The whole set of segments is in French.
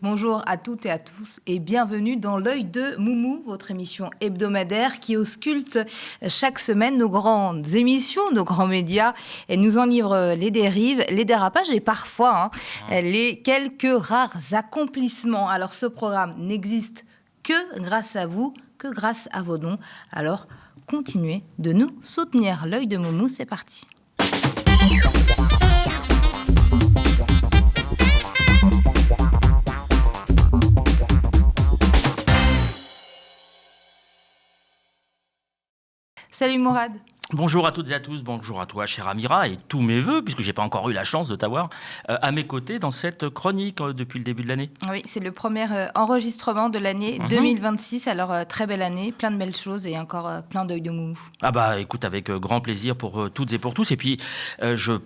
Bonjour à toutes et à tous et bienvenue dans l'œil de Moumou, votre émission hebdomadaire qui ausculte chaque semaine nos grandes émissions, nos grands médias et nous enivre les dérives, les dérapages et parfois les quelques rares accomplissements. Alors ce programme n'existe que grâce à vous, que grâce à vos dons. Alors continuez de nous soutenir. L'œil de Moumou, c'est parti. Salut Mourad. Bonjour à toutes et à tous, bonjour à toi chère Amira et tous mes vœux, puisque je n'ai pas encore eu la chance de t'avoir à mes côtés dans cette chronique depuis le début de l'année. Oui, c'est le premier enregistrement de l'année 2026, alors très belle année, plein de belles choses et encore plein d'œil de moumou. Ah bah écoute, avec grand plaisir pour toutes et pour tous, et puis je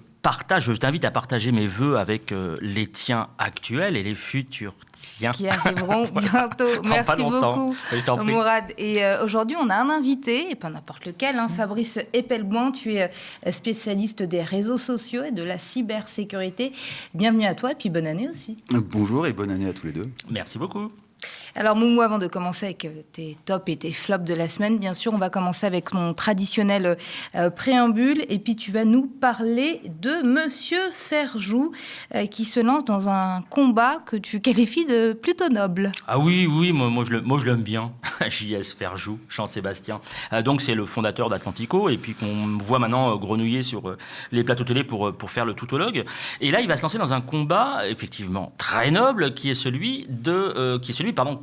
t'invite à partager mes vœux avec les tiens actuels et les futurs tiens. Qui arriveront bientôt. Merci beaucoup, Mourad. Et aujourd'hui, on a un invité, et pas n'importe lequel, Fabrice Epelboin. Tu es spécialiste des réseaux sociaux et de la cybersécurité. Bienvenue à toi et puis bonne année aussi. Bonjour et bonne année à tous les deux. Merci beaucoup. Alors Moumou, avant de commencer avec tes tops et tes flops de la semaine, bien sûr, on va commencer avec mon traditionnel préambule. Et puis tu vas nous parler de Monsieur Ferjou, qui se lance dans un combat que tu qualifies de plutôt noble. Ah oui, moi je l'aime bien. J.S. Ferjou, Jean-Sébastien. Donc c'est le fondateur d'Atlantico et puis qu'on voit maintenant grenouiller sur les plateaux télé pour faire le toutologue. Et là, il va se lancer dans un combat effectivement très noble qui est celui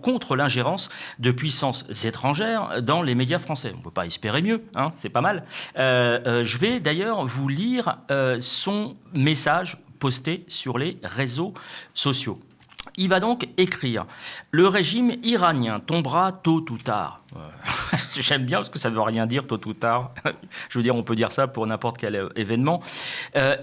contre l'ingérence de puissances étrangères dans les médias français. On ne peut pas espérer mieux, c'est pas mal. Je vais d'ailleurs vous lire son message posté sur les réseaux sociaux. Il va donc écrire « Le régime iranien tombera tôt ou tard ». J'aime bien parce que ça ne veut rien dire tôt ou tard. Je veux dire, on peut dire ça pour n'importe quel événement.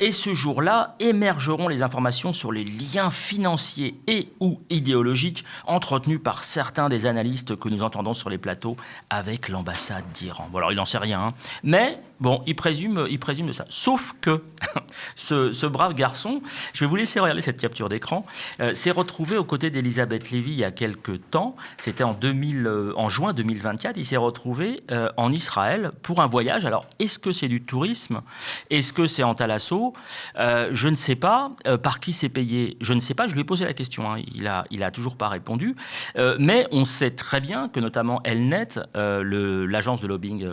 Et ce jour-là, émergeront les informations sur les liens financiers et ou idéologiques entretenus par certains des analystes que nous entendons sur les plateaux avec l'ambassade d'Iran. Bon, alors, il n'en sait rien, mais bon, il présume de ça. Sauf que ce brave garçon, je vais vous laisser regarder cette capture d'écran, s'est retrouvé aux côtés d'Elisabeth Lévy il y a quelques temps. C'était en juin 2024. Il s'est retrouvé en Israël pour un voyage. Alors, est-ce que c'est du tourisme ? Est-ce que c'est en Thalasso ? Je ne sais pas. Par qui c'est payé ? Je ne sais pas. Je lui ai posé la question. Il a toujours pas répondu. Mais on sait très bien que notamment Elnet, l'agence de lobbying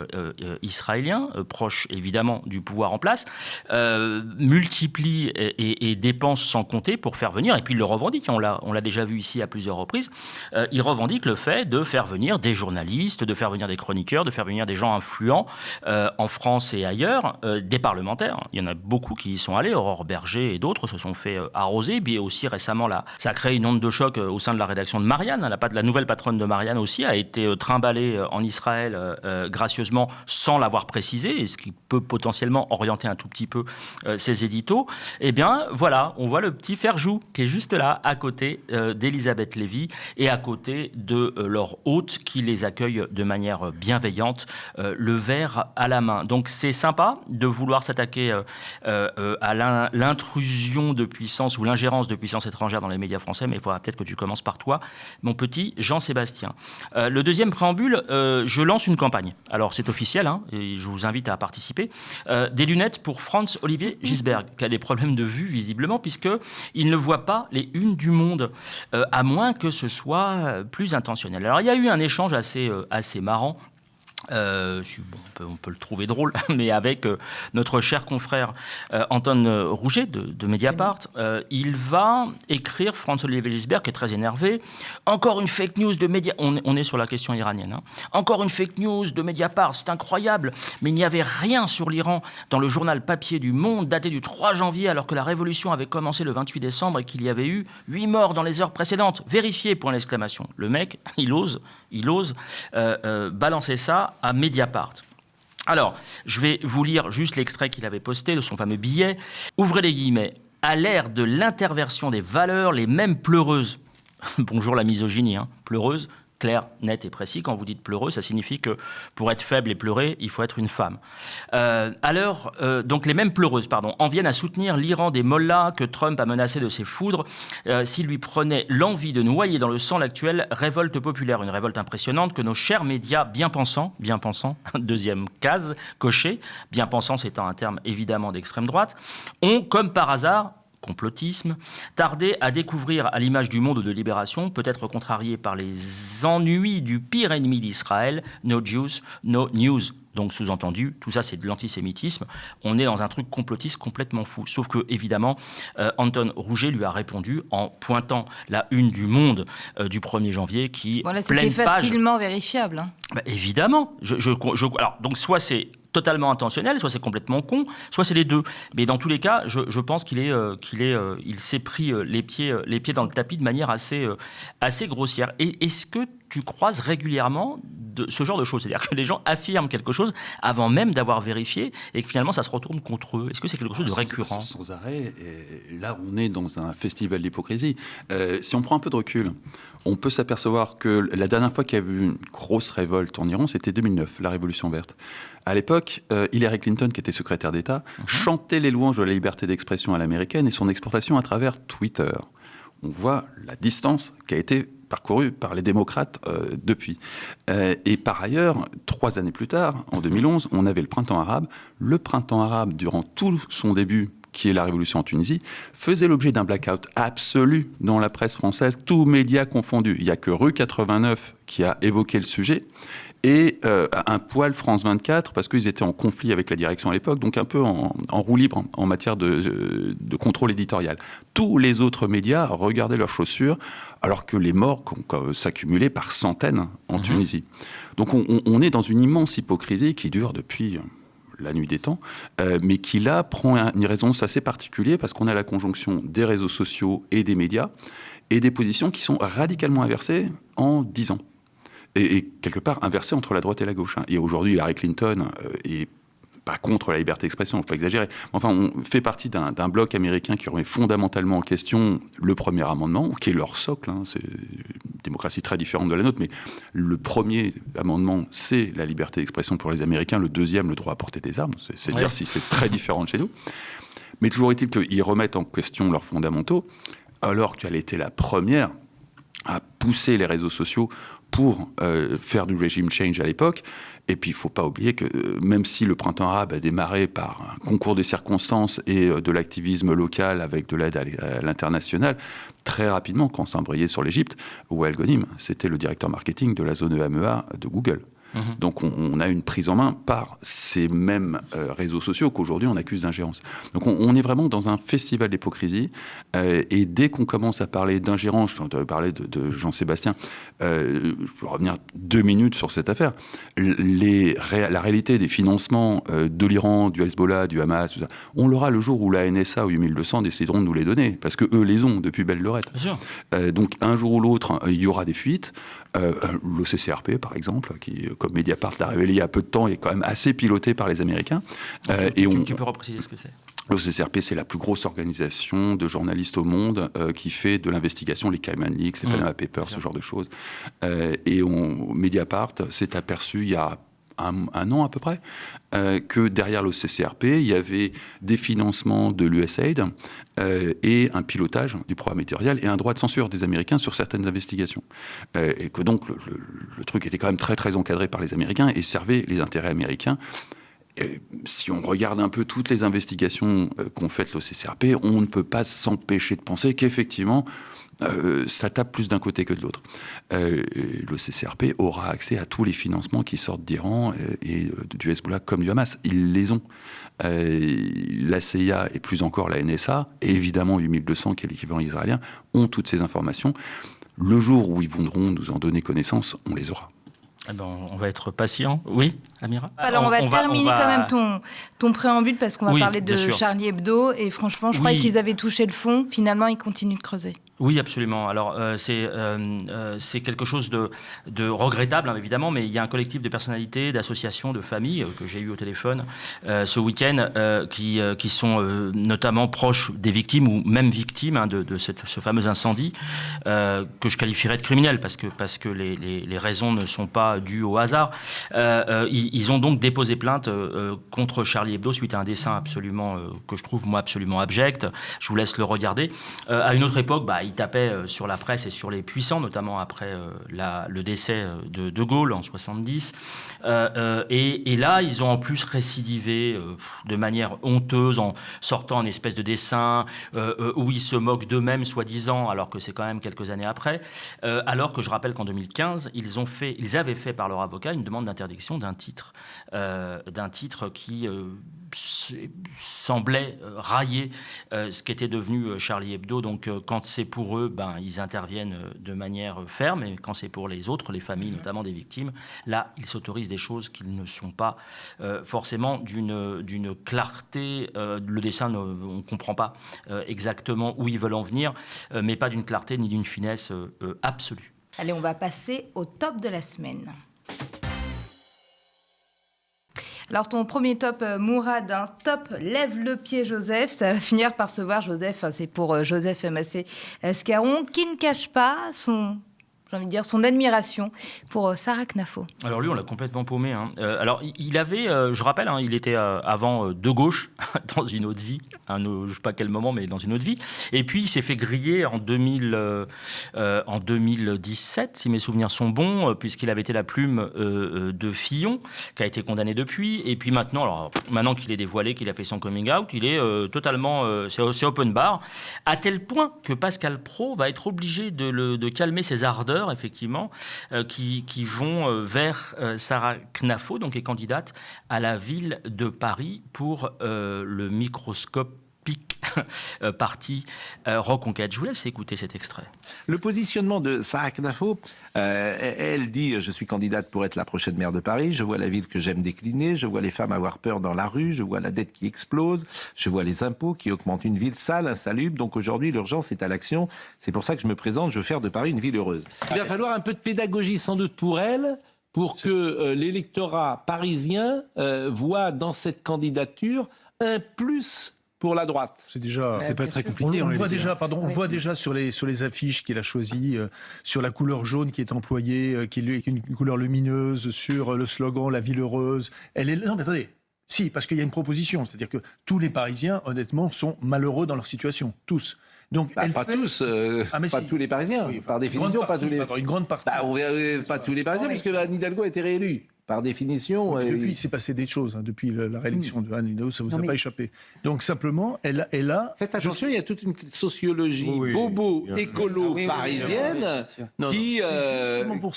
israélien, proche évidemment du pouvoir en place, multiplie et dépense sans compter pour faire venir, et puis il le revendique, on l'a déjà vu ici à plusieurs reprises, il revendique le fait de faire venir des journalistes, de faire venir des chroniqueurs, de faire venir des gens influents en France et ailleurs, des parlementaires. Il y en a beaucoup qui y sont allés, Aurore Berger et d'autres se sont fait arroser, puis aussi récemment, ça a créé une onde de choc au sein de la rédaction de Marianne. La nouvelle patronne de Marianne aussi a été trimballée en Israël gracieusement sans l'avoir précisé, et ce qui peut potentiellement orienter un tout petit peu ses éditos. Eh bien, voilà, on voit le petit Ferjou qui est juste là, à côté d'Elisabeth Lévy et à côté de leur hôte qui les accueille de manière bienveillante, le verre à la main. Donc c'est sympa de vouloir s'attaquer à l'intrusion de puissance ou l'ingérence de puissance étrangère dans les médias français, mais il faudra peut-être que tu commences par toi, mon petit Jean-Sébastien. Le deuxième préambule, je lance une campagne. Alors c'est officiel, et je vous invite à participer. Des lunettes pour Franz-Olivier Gisberg, qui a des problèmes de vue visiblement, puisqu'il ne voit pas les unes du Monde, à moins que ce soit plus intentionnel. Alors il y a eu un échange assez marrant. On peut le trouver drôle, mais avec notre cher confrère Anton Rouget de Mediapart, il va écrire, Franz-Olivier Gisberg, qui est très énervé, encore une fake news de Mediapart, on est sur la question iranienne, encore une fake news de Mediapart, c'est incroyable, mais il n'y avait rien sur l'Iran dans le journal papier du Monde, daté du 3 janvier, alors que la révolution avait commencé le 28 décembre et qu'il y avait eu 8 morts dans les heures précédentes. Vérifiez, point d'exclamation. Le mec, il ose balancer ça à Mediapart. Alors, je vais vous lire juste l'extrait qu'il avait posté de son fameux billet. Ouvrez les guillemets. À l'ère de l'interversion des valeurs, les mêmes pleureuses, bonjour la misogynie, pleureuses, clair, net et précis. Quand vous dites pleureuse, ça signifie que pour être faible et pleurer, il faut être une femme. Donc les mêmes pleureuses, en viennent à soutenir l'Iran des mollahs que Trump a menacé de ses foudres s'il lui prenait l'envie de noyer dans le sang l'actuelle révolte populaire. Une révolte impressionnante que nos chers médias bien pensants, deuxième case cochée, bien pensants c'est un terme évidemment d'extrême droite, ont comme par hasard complotisme, tardé à découvrir à l'image du Monde ou de Libération, peut-être contrarié par les ennuis du pire ennemi d'Israël, no Jews, no news. Donc, sous-entendu, tout ça, c'est de l'antisémitisme. On est dans un truc complotiste complètement fou. Sauf que, évidemment, Anton Rouget lui a répondu en pointant la une du Monde du 1er janvier qui... Voilà, c'était facilement vérifiable. Hein. Évidemment. Alors, donc, soit c'est totalement intentionnel, soit c'est complètement con, soit c'est les deux. Mais dans tous les cas, je pense qu'il s'est pris les pieds dans le tapis de manière assez grossière. Et est-ce que tu croises régulièrement de ce genre de choses? C'est-à-dire que les gens affirment quelque chose avant même d'avoir vérifié et que finalement ça se retourne contre eux. Est-ce que c'est quelque chose de récurrent? Sans arrêt. Et là, on est dans un festival d'hypocrisie. Si on prend un peu de recul, on peut s'apercevoir que la dernière fois qu'il y a eu une grosse révolte en Iran, c'était 2009, la Révolution verte. À l'époque, Hillary Clinton, qui était secrétaire d'État, chantait les louanges de la liberté d'expression à l'américaine et son exportation à travers Twitter. On voit la distance qui a été parcourue par les démocrates depuis. Et par ailleurs, 3 années plus tard, en 2011, on avait le printemps arabe. Le printemps arabe, durant tout son début, qui est la révolution en Tunisie, faisait l'objet d'un blackout absolu dans la presse française, tous médias confondus. Il n'y a que Rue 89 qui a évoqué le sujet, et un poil France 24, parce qu'ils étaient en conflit avec la direction à l'époque, donc un peu en roue libre en matière de contrôle éditorial. Tous les autres médias regardaient leurs chaussures, alors que les morts s'accumulaient par centaines en Tunisie. Donc on est dans une immense hypocrisie qui dure depuis la nuit des temps, mais qui là prend une résonance assez particulière, parce qu'on a la conjonction des réseaux sociaux et des médias, et des positions qui sont radicalement inversées en 10 ans. Et quelque part inversé entre la droite et la gauche. Et aujourd'hui, Hillary Clinton est pas contre la liberté d'expression, il ne faut pas exagérer. Enfin, on fait partie d'un bloc américain qui remet fondamentalement en question le premier amendement, qui est leur socle. C'est une démocratie très différente de la nôtre, mais le premier amendement, c'est la liberté d'expression pour les Américains. Le deuxième, le droit à porter des armes. C'est dire si c'est très différent de chez nous. Mais toujours est-il qu'ils remettent en question leurs fondamentaux, alors qu'elle était la première à pousser les réseaux sociaux pour faire du regime change à l'époque. Et puis, il ne faut pas oublier que même si le printemps arabe a démarré par un concours des circonstances et de l'activisme local avec de l'aide à l'international, très rapidement, quand on s'est embrayé sur l'Égypte, Wael Ghonim, c'était le directeur marketing de la zone EMEA de Google. Donc on a une prise en main par ces mêmes réseaux sociaux qu'aujourd'hui on accuse d'ingérence. Donc on est vraiment dans un festival d'hypocrisie, et dès qu'on commence à parler d'ingérence, je vais parler de Jean-Sébastien, je peux revenir 2 minutes sur cette affaire, la réalité des financements de l'Iran, du Hezbollah, du Hamas, tout ça, on l'aura le jour où la NSA ou 8200 décideront de nous les donner, parce qu'eux les ont depuis belle lurette. Donc un jour ou l'autre, il y aura des fuites. L'OCCRP, par exemple, qui, comme Mediapart l'a révélé il y a peu de temps, est quand même assez piloté par les Américains. Tu peux repréciser ce que c'est? L'OCCRP, c'est la plus grosse organisation de journalistes au monde qui fait de l'investigation, les Cayman Leaks, les Panama Papers, ce genre de choses. Et Mediapart s'est aperçu il y a un an à peu près, que derrière l'OCCRP, il y avait des financements de l'USAID et un pilotage du programme éditorial et un droit de censure des Américains sur certaines investigations. Et que donc le truc était quand même très très encadré par les Américains et servait les intérêts américains. Et si on regarde un peu toutes les investigations qu'ont faites l'OCCRP, on ne peut pas s'empêcher de penser qu'effectivement, ça tape plus d'un côté que de l'autre. Le CCRP aura accès à tous les financements qui sortent d'Iran et du Hezbollah comme du Hamas. Ils les ont. La CIA et plus encore la NSA, et évidemment 8200 qui est l'équivalent israélien, ont toutes ces informations. Le jour où ils voudront nous en donner connaissance, on les aura. Eh ben, on va être patient. Oui, Amira? Alors, on va terminer quand même ton préambule, parce qu'on va parler de Charlie Hebdo. Et franchement, je croyais qu'ils avaient touché le fond. Finalement, ils continuent de creuser. Oui, absolument. Alors, c'est quelque chose de regrettable, hein, évidemment, mais il y a un collectif de personnalités, d'associations, de familles que j'ai eu au téléphone ce week-end qui sont notamment proches des victimes ou même victimes hein, de ce fameux incendie que je qualifierais de criminel parce que les raisons ne sont pas dues au hasard. Ils ont donc déposé plainte contre Charlie Hebdo suite à un dessin absolument, que je trouve, moi, absolument abject. Je vous laisse le regarder. À une autre époque, il tapait sur la presse et sur les puissants, notamment après le décès de Gaulle en 70. Et là, ils ont en plus récidivé de manière honteuse en sortant un espèce de dessin où ils se moquent d'eux-mêmes, soi-disant, alors que c'est quand même quelques années après. Alors que je rappelle qu'en 2015, ils avaient fait par leur avocat une demande d'interdiction d'un titre qui semblait railler ce qu'était devenu Charlie Hebdo. Donc quand c'est pour eux, ils interviennent de manière ferme, et quand c'est pour les autres, les familles notamment des victimes, là ils s'autorisent des choses qui ne sont pas forcément d'une clarté. Le dessin, on ne comprend pas exactement où ils veulent en venir, mais pas d'une clarté ni d'une finesse absolue. Allez, on va passer au top de la semaine. Alors, ton premier top, Mourad, un top Lève le pied Joseph. Ça va finir par se voir, Joseph. C'est pour Joseph Massé-Scaron, qui ne cache pas son admiration pour Sarah Knafo. Alors lui, on l'a complètement paumé. Hein. Alors il avait, je rappelle, hein, il était avant de gauche dans une autre vie, je ne sais pas quel moment, mais dans une autre vie. Et puis il s'est fait griller en 2017, si mes souvenirs sont bons, puisqu'il avait été la plume de Fillon, qui a été condamné depuis. Et puis maintenant qu'il est dévoilé, qu'il a fait son coming out, il est totalement, c'est open bar, à tel point que Pascal Praud va être obligé de calmer ses ardeurs, effectivement, qui vont vers Sarah Knafo, donc qui est candidate à la ville de Paris pour le microscopique parti Reconquête. Je vous laisse écouter cet extrait. Le positionnement de Sarah Knafo, elle dit « Je suis candidate pour être la prochaine maire de Paris, je vois la ville que j'aime décliner, je vois les femmes avoir peur dans la rue, je vois la dette qui explose, je vois les impôts qui augmentent, une ville sale, insalubre, donc aujourd'hui l'urgence est à l'action, c'est pour ça que je me présente, je veux faire de Paris une ville heureuse. » Il va falloir un peu de pédagogie sans doute pour elle, pour que l'électorat parisien voit dans cette candidature un plus pour la droite. C'est pas très compliqué. On voit déjà sur les affiches qu'il a choisies, sur la couleur jaune qui est employée, qui est une couleur lumineuse, sur le slogan « La ville heureuse ». Non, mais attendez. Si, parce qu'il y a une proposition. C'est-à-dire que tous les Parisiens, honnêtement, sont malheureux dans leur situation. Tous. Donc, pas tous les Parisiens. Oui, par définition, pas tous les... Une grande partie. Pas tous les Parisiens, puisque Anne Hidalgo a été réélue. Par définition... Oui, depuis, il s'est passé des choses. Depuis la réélection de Anne Hidalgo, ça ne vous a pas échappé. Donc, simplement, elle a... Faites attention, il y a toute une sociologie bobo-écolo parisienne qui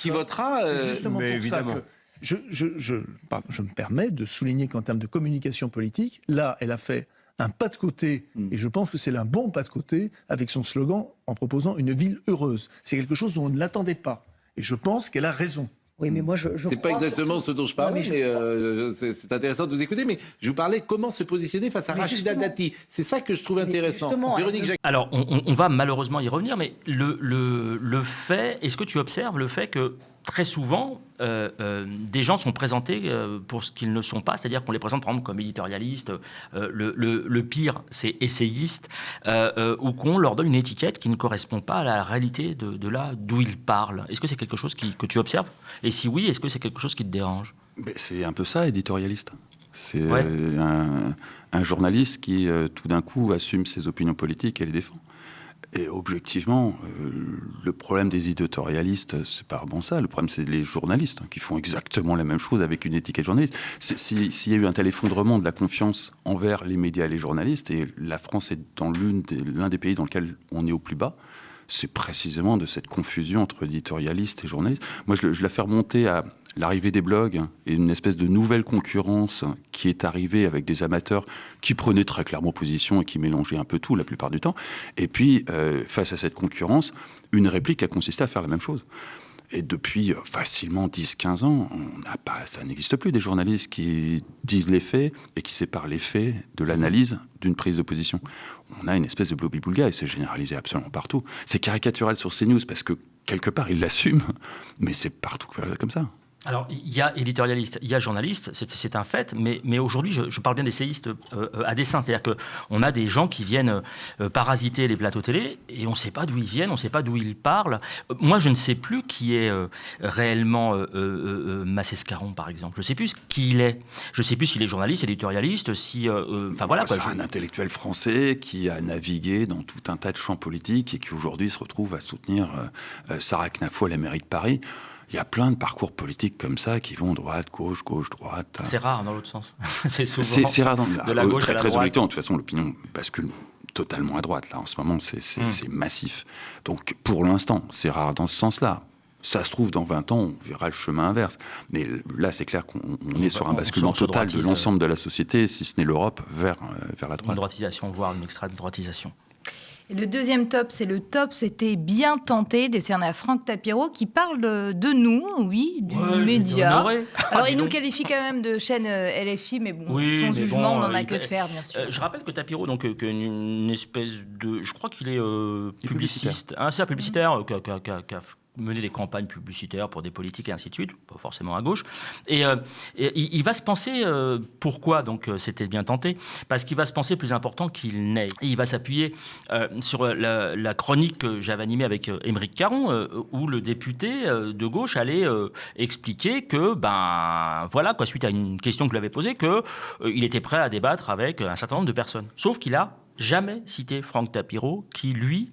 votera... C'est justement pour ça que je me permets de souligner qu'en termes de communication politique, là, elle a fait un pas de côté, et je pense que c'est un bon pas de côté, avec son slogan en proposant une ville heureuse. C'est quelque chose dont on ne l'attendait pas. Et je pense qu'elle a raison. Oui, mais moi, c'est pas exactement ce dont je parlais, mais c'est intéressant de vous écouter. Mais je vous parlais comment se positionner face à Rachida Dati. C'est ça que je trouve intéressant. Véronique Jacquet. Alors, on va malheureusement y revenir, mais le fait, est-ce que tu observes le fait que très souvent, des gens sont présentés pour ce qu'ils ne sont pas, c'est-à-dire qu'on les présente par exemple comme éditorialistes, le pire c'est essayiste, ou qu'on leur donne une étiquette qui ne correspond pas à la réalité de là d'où ils parlent. Est-ce que c'est quelque chose que tu observes ? Et si oui, est-ce que c'est quelque chose qui te dérange ? C'est un peu ça, éditorialiste. C'est un journaliste qui tout d'un coup assume ses opinions politiques et les défend. Et objectivement, le problème des éditorialistes, c'est pas bon ça. Le problème, c'est les journalistes qui font exactement la même chose avec une étiquette journaliste. S'il y a eu un tel effondrement de la confiance envers les médias et les journalistes, et la France est dans l'un des pays dans lequel on est au plus bas, c'est précisément de cette confusion entre éditorialistes et journalistes. Moi, je la fais remonter à l'arrivée des blogs et une espèce de nouvelle concurrence qui est arrivée avec des amateurs qui prenaient très clairement position et qui mélangeaient un peu tout la plupart du temps. Et puis, face à cette concurrence, une réplique a consisté à faire la même chose. Et depuis facilement 10-15 ans, ça n'existe plus des journalistes qui disent les faits et qui séparent les faits de l'analyse d'une prise de position. On a une espèce de blobi-boulga et c'est généralisé absolument partout. C'est caricatural sur CNews parce que quelque part ils l'assument, mais c'est partout comme ça. Alors, il y a éditorialiste, il y a journaliste, c'est un fait, mais aujourd'hui, je parle bien d'essayistes à dessein. C'est-à-dire qu'on a des gens qui viennent parasiter les plateaux télé et on ne sait pas d'où ils viennent, on ne sait pas d'où ils parlent. Moi, je ne sais plus qui est réellement Massescaron, par exemple. Je ne sais plus qui il est. Je ne sais plus s'il est journaliste, éditorialiste, si... voilà, c'est un intellectuel français qui a navigué dans tout un tas de champs politiques et qui aujourd'hui se retrouve à soutenir Sarah Knafo à la mairie de Paris. Il y a plein de parcours politiques comme ça qui vont droite, gauche, droite. C'est rare dans l'autre sens. C'est souvent c'est rare de la gauche à la très droite. objectivement. De toute façon, l'opinion bascule totalement à droite. Là, en ce moment, c'est massif. Donc, pour l'instant, c'est rare dans ce sens-là. Ça se trouve, dans 20 ans, on verra le chemin inverse. Mais là, c'est clair qu'on est sur un basculement total de l'ensemble de la société, si ce n'est l'Europe, vers la droite. Une droitisation, voire une extra-droitisation. Et le deuxième top, c'était bien tenté, décerné à Franck Tapiro, qui parle de nous, oui, du média. Alors, il nous qualifie quand même de chaîne LFI, mais bon, son jugement, on n'en a que faire, bien sûr. Je rappelle que Tapiro, donc, une espèce de... Je crois qu'il est publiciste. C'est un publicitaire qui a mener des campagnes publicitaires pour des politiques et ainsi de suite, pas forcément à gauche. Et il va se penser, pourquoi donc c'était bien tenté, parce qu'il va se penser plus important qu'il n'est. Et il va s'appuyer sur la chronique que j'avais animée avec Émeric Caron, où le député de gauche allait expliquer que, voilà, quoi, suite à une question que je lui avais posée, qu'il était prêt à débattre avec un certain nombre de personnes. Sauf qu'il a jamais cité Franck Tapiro, qui, lui,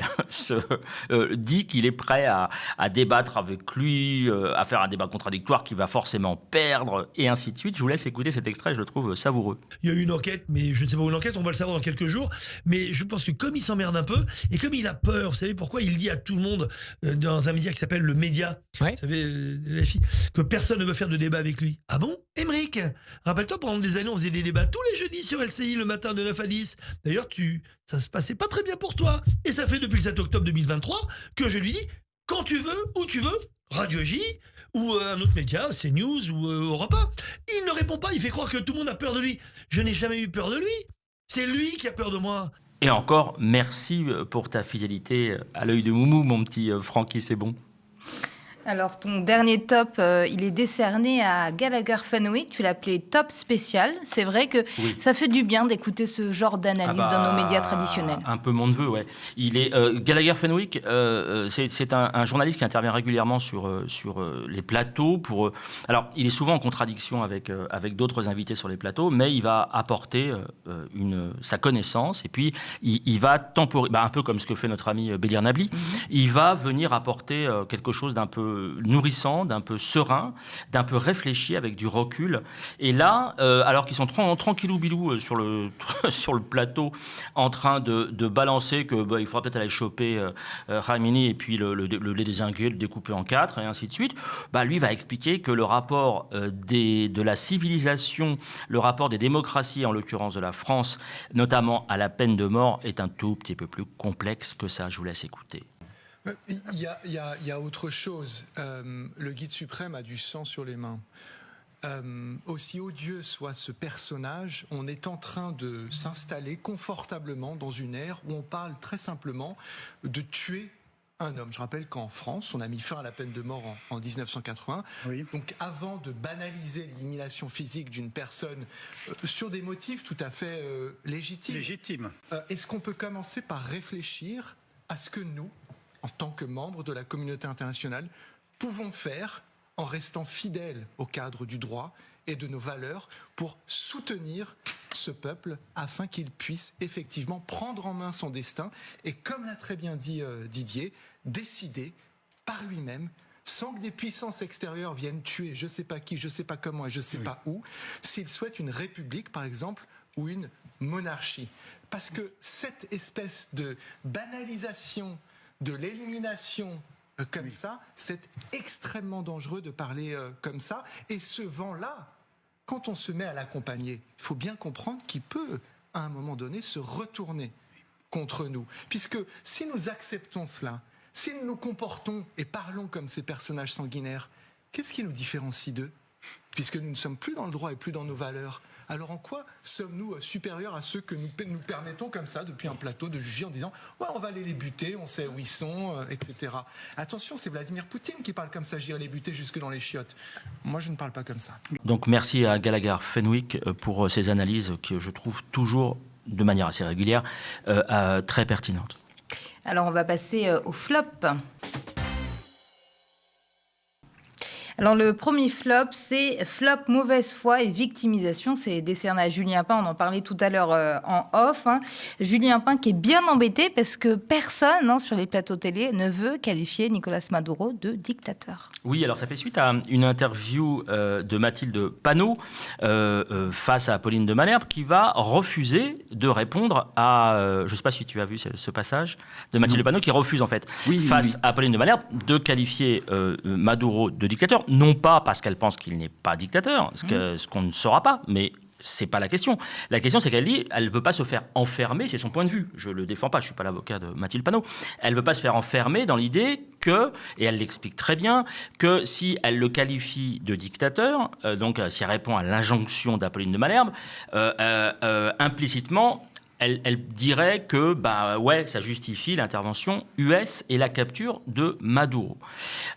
dit qu'il est prêt à débattre avec lui, à faire un débat contradictoire qui va forcément perdre, et ainsi de suite. Je vous laisse écouter cet extrait, je le trouve savoureux. Il y a eu une enquête, mais je ne sais pas où l'enquête, on va le savoir dans quelques jours. Mais je pense que comme il s'emmerde un peu, et comme il a peur, vous savez pourquoi il dit à tout le monde, dans un média qui s'appelle Le Média, vous savez, la fille, que personne ne veut faire de débat avec lui. Ah bon, Émeric, rappelle-toi, pendant des années, on faisait des débats tous les jeudis sur LCI, le matin de 9 à 10. D'ailleurs, ça se passait pas très bien pour toi. Et ça fait depuis le 7 octobre 2023 que je lui dis, quand tu veux, où tu veux, Radio J ou un autre média, CNews ou Europe 1. Il ne répond pas, il fait croire que tout le monde a peur de lui. Je n'ai jamais eu peur de lui. C'est lui qui a peur de moi. Et encore, merci pour ta fidélité à l'œil de Moumou, mon petit Francky, c'est bon. Alors, ton dernier top, il est décerné à Gallagher Fenwick. Tu l'as appelé top spécial. C'est vrai que ça fait du bien d'écouter ce genre d'analyse dans nos médias traditionnels. Un peu mon neveu, ouais. Il est Gallagher Fenwick. C'est un journaliste qui intervient régulièrement sur les plateaux. Alors, il est souvent en contradiction avec d'autres invités sur les plateaux, mais il va apporter sa connaissance et puis il va temporiser, un peu comme ce que fait notre ami Bélir Nabli. Il va venir apporter quelque chose d'un peu nourrissant, d'un peu serein, d'un peu réfléchi, avec du recul. Et là, alors qu'ils sont tranquillou-bilou sur le plateau, en train de balancer que il faudra peut-être aller choper Khamenei et puis le désinguer, le découper en 4 et ainsi de suite, lui va expliquer que le rapport de la civilisation, le rapport des démocraties, en l'occurrence de la France, notamment à la peine de mort, est un tout petit peu plus complexe que ça. Je vous laisse écouter. Il y a autre chose. Le guide suprême a du sang sur les mains. Aussi odieux soit ce personnage, on est en train de s'installer confortablement dans une ère où on parle très simplement de tuer un homme. Je rappelle qu'en France, on a mis fin à la peine de mort en 1980. Oui. Donc avant de banaliser l'élimination physique d'une personne sur des motifs tout à fait légitimes, est-ce qu'on peut commencer par réfléchir à ce que nous, en tant que membres de la communauté internationale, pouvons faire en restant fidèles au cadre du droit et de nos valeurs pour soutenir ce peuple afin qu'il puisse effectivement prendre en main son destin et, comme l'a très bien dit Didier, décider par lui-même, sans que des puissances extérieures viennent tuer je ne sais pas qui, je ne sais pas comment et je ne sais pas où, s'il souhaite une république par exemple ou une monarchie. Parce que cette espèce de banalisation de l'élimination comme ça, c'est extrêmement dangereux de parler comme ça. Et ce vent-là, quand on se met à l'accompagner, il faut bien comprendre qu'il peut, à un moment donné, se retourner contre nous. Puisque si nous acceptons cela, Si nous nous comportons et parlons comme ces personnages sanguinaires, qu'est-ce qui nous différencie d'eux? Puisque nous ne sommes plus dans le droit et plus dans nos valeurs. Alors en quoi sommes-nous supérieurs à ceux que nous permettons comme ça, depuis un plateau, de juger en disant « Ouais, on va aller les buter, on sait où ils sont, etc. » Attention, c'est Vladimir Poutine qui parle comme ça, j'irai les buter jusque dans les chiottes. Moi, je ne parle pas comme ça. Donc merci à Gallagher Fenwick pour ces analyses que je trouve toujours, de manière assez régulière, très pertinentes. Alors on va passer au flop. Alors le premier flop, c'est flop mauvaise foi et victimisation. C'est décerné à Julien Pain, on en parlait tout à l'heure en off. Julien Pain qui est bien embêté parce que personne sur les plateaux télé ne veut qualifier Nicolás Maduro de dictateur. Oui, alors ça fait suite à une interview de Mathilde Panot face à Apolline de Malherbe qui va refuser de répondre à... je ne sais pas si tu as vu ce passage de Mathilde Panot qui refuse en fait face à Apolline de Malherbe de qualifier Maduro de dictateur. Non pas parce qu'elle pense qu'il n'est pas dictateur, ce qu'on ne saura pas, mais c'est pas la question. La question, c'est qu'elle dit, elle veut pas se faire enfermer, c'est son point de vue. Je le défends pas, je suis pas l'avocat de Mathilde Panot. Elle veut pas se faire enfermer dans l'idée que, et elle l'explique très bien, que si elle le qualifie de dictateur, donc si elle répond à l'injonction d'Apolline de Malherbe, implicitement, elle dirait que ça justifie l'intervention US et la capture de Maduro.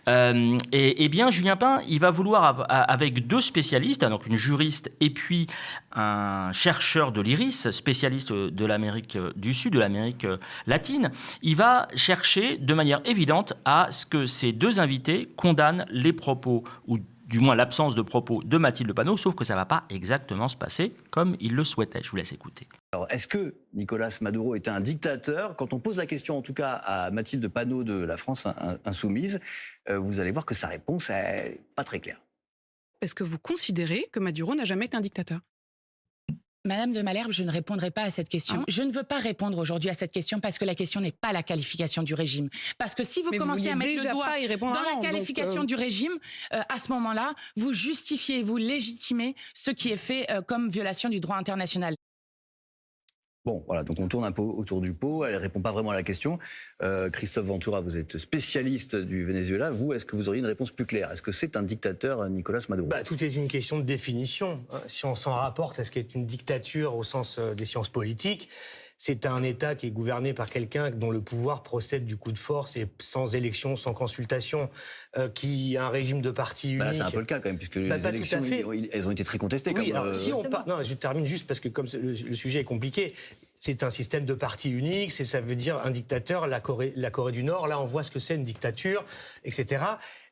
Et bien, Julien Pain, il va vouloir, avec deux spécialistes, donc une juriste et puis un chercheur de l'IRIS, spécialiste de l'Amérique du Sud, de l'Amérique latine, il va chercher de manière évidente à ce que ces deux invités condamnent les propos ou du moins l'absence de propos de Mathilde Panot, sauf que ça ne va pas exactement se passer comme il le souhaitait. Je vous laisse écouter. Alors, est-ce que Nicolás Maduro était un dictateur? Quand on pose la question, en tout cas, à Mathilde Panot de la France Insoumise, vous allez voir que sa réponse n'est pas très claire. Est-ce que vous considérez que Maduro n'a jamais été un dictateur? Madame de Malherbe, je ne répondrai pas à cette question. Je ne veux pas répondre aujourd'hui à cette question parce que la question n'est pas la qualification du régime. Parce que si vous commencez à mettre le doigt dans la qualification du régime, à ce moment-là, vous justifiez, vous légitimez ce qui est fait comme violation du droit international. Bon, voilà, donc on tourne un peu autour du pot, elle ne répond pas vraiment à la question. Christophe Ventura, vous êtes spécialiste du Venezuela. Vous, est-ce que vous auriez une réponse plus claire? Est-ce que c'est un dictateur, Nicolás Maduro? Tout est une question de définition. Si on s'en rapporte à ce qu'est une dictature au sens des sciences politiques, c'est un État qui est gouverné par quelqu'un dont le pouvoir procède du coup de force et sans élection, sans consultation, qui a un régime de parti unique. Là, c'est un peu le cas quand même, puisque les élections, elles ont été très contestées. Oui, alors, si non, je termine juste parce que comme le sujet est compliqué, c'est un système de parti unique, ça veut dire un dictateur, la Corée du Nord, là on voit ce que c'est une dictature, etc.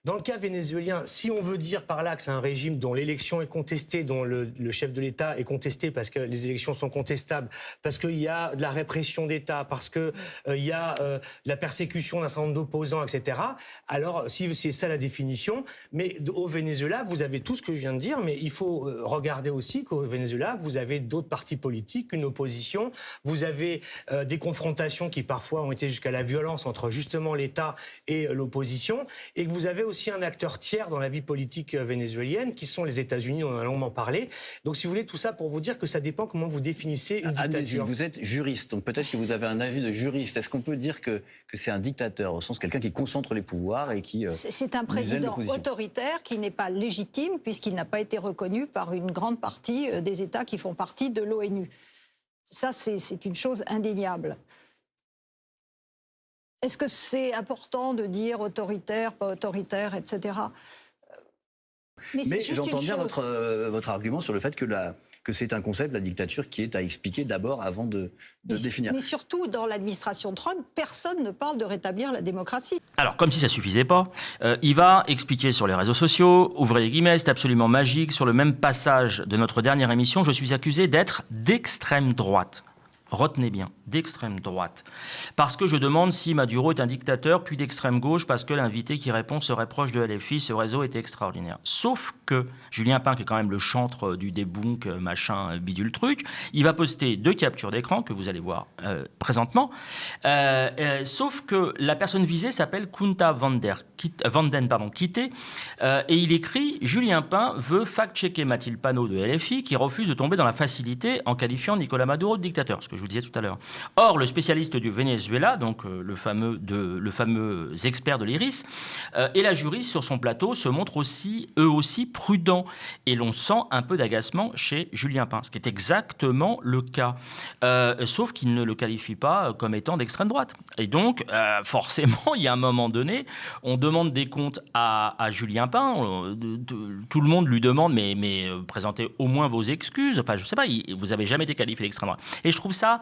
Dans le cas vénézuélien, si on veut dire par là que c'est un régime dont l'élection est contestée, dont le chef de l'État est contesté parce que les élections sont contestables, parce qu'il y a de la répression d'État, parce qu'il y a de la persécution d'un certain nombre d'opposants, etc. Alors, si c'est ça la définition, mais au Venezuela, vous avez tout ce que je viens de dire, mais il faut regarder aussi qu'au Venezuela, vous avez d'autres partis politiques, une opposition, vous avez des confrontations qui parfois ont été jusqu'à la violence entre justement l'État et l'opposition, et que vous avez aussi un acteur tiers dans la vie politique vénézuélienne, qui sont les États-Unis, on en a longuement parlé. Donc, si vous voulez, tout ça pour vous dire que ça dépend comment vous définissez une dictature. Vous êtes juriste, donc peut-être que vous avez un avis de juriste. Est-ce qu'on peut dire que c'est un dictateur, au sens quelqu'un qui concentre les pouvoirs et qui... c'est un président autoritaire qui n'est pas légitime, puisqu'il n'a pas été reconnu par une grande partie des États qui font partie de l'ONU. Ça, c'est une chose indéniable. Est-ce que c'est important de dire autoritaire, pas autoritaire, etc. Mais j'entends bien votre argument sur le fait que c'est un concept, la dictature, qui est à expliquer d'abord avant de définir. Mais surtout, dans l'administration Trump, personne ne parle de rétablir la démocratie. Alors, comme si ça suffisait pas, il va expliquer sur les réseaux sociaux, ouvrez les guillemets, c'est absolument magique, sur le même passage de notre dernière émission, je suis accusé d'être d'extrême droite. Retenez bien, d'extrême droite. Parce que je demande si Maduro est un dictateur, puis d'extrême gauche, parce que l'invité qui répond serait proche de LFI, ce réseau était extraordinaire. Sauf que Julien Pain, qui est quand même le chantre du débunk, machin, bidule truc, il va poster 2 captures d'écran, que vous allez voir présentement, sauf que la personne visée s'appelle Kunta Vanden Kite, et il écrit « Julien Pain veut fact-checker Mathilde Panot de LFI, qui refuse de tomber dans la facilité en qualifiant Nicolás Maduro de dictateur ». Ce que vous disais tout à l'heure. Or, le spécialiste du Venezuela, donc le fameux expert de l'IRIS, et la juriste sur son plateau se montrent eux aussi prudents. Et l'on sent un peu d'agacement chez Julien Pin, ce qui est exactement le cas. Sauf qu'il ne le qualifie pas comme étant d'extrême droite. Et donc, forcément, il y a un moment donné, on demande des comptes à Julien Pin. Tout le monde lui demande, mais présentez au moins vos excuses. Enfin, je ne sais pas, vous n'avez jamais été qualifié d'extrême droite. Et je trouve ça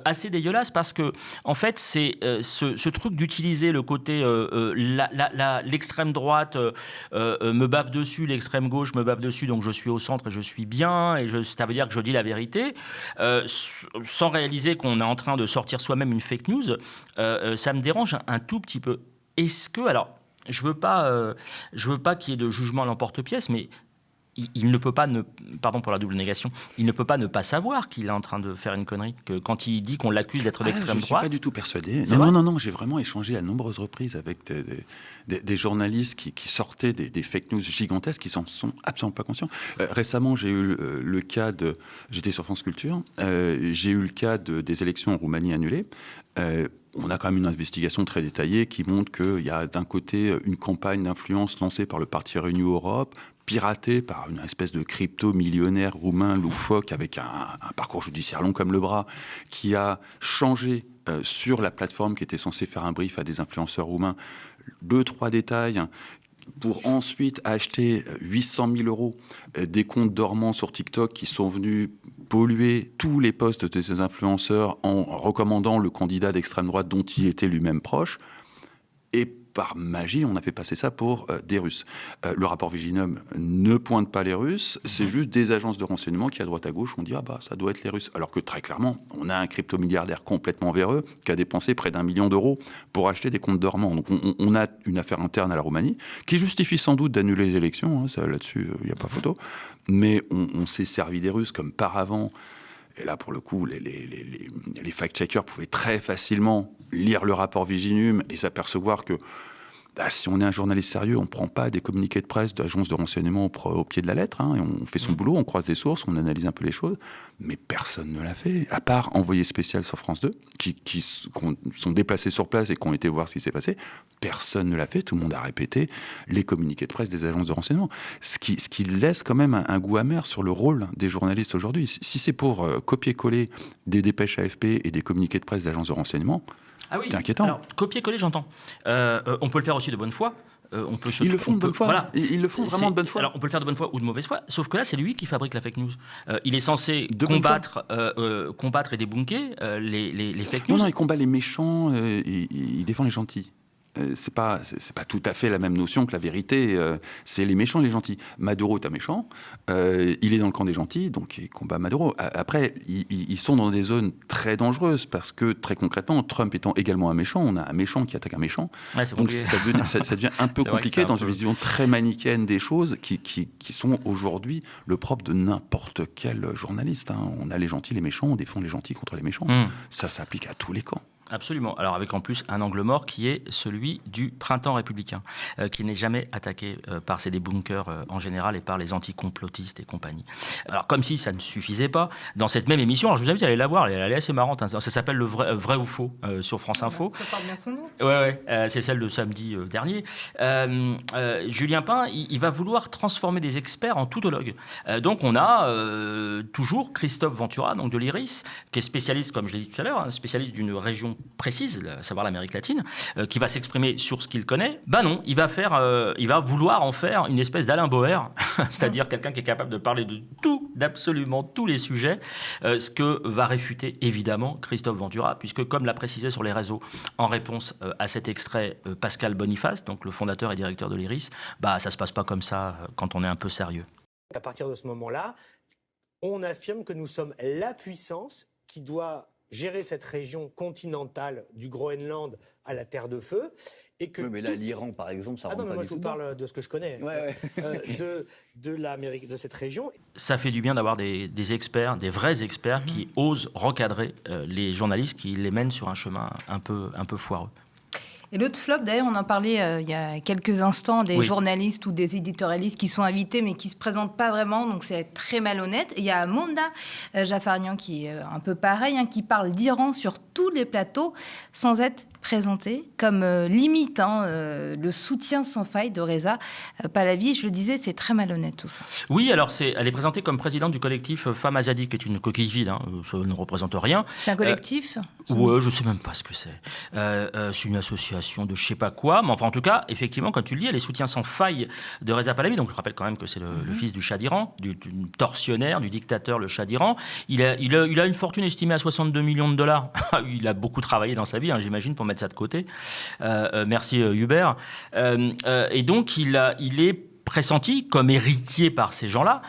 assez dégueulasse parce que, en fait, c'est ce truc d'utiliser le côté l'extrême droite me bave dessus, l'extrême gauche me bave dessus, donc je suis au centre et je suis bien, et ça veut dire que je dis la vérité, sans réaliser qu'on est en train de sortir soi-même une fake news, ça me dérange un tout petit peu. Est-ce que, alors, je veux pas qu'il y ait de jugement à l'emporte-pièce, mais il ne peut pas, pardon pour la double négation, il ne peut pas ne pas savoir qu'il est en train de faire une connerie, que quand il dit qu'on l'accuse d'être d'extrême droite... Je ne suis pas du tout persuadé. Non, j'ai vraiment échangé à nombreuses reprises avec des journalistes qui sortaient des fake news gigantesques, qui s'en sont absolument pas conscients. Récemment, j'ai eu le cas j'étais sur France Culture, j'ai eu le cas des élections en Roumanie annulées. On a quand même une investigation très détaillée qui montre qu'il y a d'un côté une campagne d'influence lancée par le parti Renew Europe, piratée par une espèce de crypto-millionnaire roumain loufoque avec un parcours judiciaire long comme le bras, qui a changé sur la plateforme qui était censée faire un brief à des influenceurs roumains 2-3 détails pour ensuite acheter 800 000 euros des comptes dormants sur TikTok qui sont venus polluer tous les posts de ces influenceurs en recommandant le candidat d'extrême droite dont il était lui-même proche. Et par magie, on a fait passer ça pour des Russes. Le rapport Viginum ne pointe pas les Russes, c'est juste des agences de renseignement qui, à droite à gauche, ont dit « Ah bah, ça doit être les Russes ». Alors que très clairement, on a un crypto-milliardaire complètement véreux qui a dépensé près d'1 million d'euros pour acheter des comptes dormants. Donc on a une affaire interne à la Roumanie qui justifie sans doute d'annuler les élections, hein, là-dessus, il n'y a pas photo. Mais on s'est servi des Russes comme par avant. Et là, pour le coup, les fact-checkers pouvaient très facilement lire le rapport Viginum et s'apercevoir que si on est un journaliste sérieux, on ne prend pas des communiqués de presse d'agences de renseignement au pied de la lettre. Hein, et on fait son boulot, on croise des sources, on analyse un peu les choses. Mais personne ne l'a fait, à part envoyé spécial sur France 2, qui sont déplacés sur place et qui ont été voir ce qui s'est passé. Personne ne l'a fait, tout le monde a répété les communiqués de presse des agences de renseignement. Ce qui laisse quand même un goût amer sur le rôle des journalistes aujourd'hui. Si c'est pour copier-coller des dépêches AFP et des communiqués de presse d'agences de renseignement, c'est inquiétant. Alors, copier-coller, j'entends. On peut le faire aussi de bonne foi. Ils le font de bonne foi. Voilà. Ils le font vraiment de bonne foi. Alors, on peut le faire de bonne foi ou de mauvaise foi, sauf que là, c'est lui qui fabrique la fake news. Il est censé combattre et débunker les fake news. Non, il combat les méchants, il défend les gentils. C'est pas tout à fait la même notion que la vérité. C'est les méchants et les gentils. Maduro est un méchant. Il est dans le camp des gentils, donc il combat Maduro. Après, ils sont dans des zones très dangereuses parce que, très concrètement, Trump étant également un méchant, on a un méchant qui attaque un méchant. Ouais, donc ça devient un peu compliqué dans une vision très manichéenne des choses qui sont aujourd'hui le propre de n'importe quel journaliste. Hein. On a les gentils, les méchants, on défend les gentils contre les méchants. Ça s'applique à tous les camps. Absolument. Alors avec en plus un angle mort qui est celui du printemps républicain, qui n'est jamais attaqué par ces débunkers en général et par les anticomplotistes et compagnie. Alors comme si ça ne suffisait pas, dans cette même émission, alors je vous invite à aller la voir, elle est assez marrante, hein, ça s'appelle le vrai ou faux sur France Info. Ça porte bien son nom. Ouais, c'est celle de samedi dernier. Julien Pin, il va vouloir transformer des experts en toutologues. Donc on a toujours Christophe Ventura, donc de l'IRIS, qui est spécialiste, comme je l'ai dit tout à l'heure, spécialiste d'une région précise, à savoir l'Amérique latine, qui va s'exprimer sur ce qu'il connaît. Ben non, il va vouloir en faire une espèce d'Alain Boer, c'est-à-dire quelqu'un qui est capable de parler de tout, d'absolument tous les sujets, ce que va réfuter évidemment Christophe Ventura, puisque comme l'a précisé sur les réseaux en réponse à cet extrait Pascal Boniface, donc le fondateur et directeur de l'IRIS, bah ça se passe pas comme ça quand on est un peu sérieux. À partir de ce moment-là, on affirme que nous sommes la puissance qui doit gérer cette région continentale du Groenland à la Terre de Feu. Et que mais là, l'Iran, par exemple, ça rentre pas du tout. Moi, je vous parle de ce que je connais, de l'Amérique, de cette région. Ça fait du bien d'avoir des experts, des vrais experts qui osent recadrer les journalistes qui les mènent sur un chemin un peu foireux. Et l'autre flop, d'ailleurs, on en parlait il y a quelques instants, des journalistes ou des éditorialistes qui sont invités mais qui ne se présentent pas vraiment, donc c'est très malhonnête. Et il y a Monda Jafarian qui est un peu pareil, qui parle d'Iran sur tous les plateaux sans être présenté comme limite le soutien sans faille de Reza Pahlavi. Je le disais, c'est très malhonnête tout ça. Oui, alors elle est présentée comme présidente du collectif Femmes Azadi, qui est une coquille vide, ça ne représente rien. C'est un collectif Ouais, je ne sais même pas ce que c'est. C'est une association de je ne sais pas quoi, mais enfin en tout cas, effectivement, quand tu le dis, elle est soutien sans faille de Reza Pahlavi. Donc je rappelle quand même que c'est le fils du Shah d'Iran, du tortionnaire, du dictateur, le Shah d'Iran. Il a une fortune estimée à 62 millions de dollars. Il a beaucoup travaillé dans sa vie, j'imagine, pour mettre ça de côté. Merci Hubert. Et donc il est pressenti comme héritier par ces gens-là.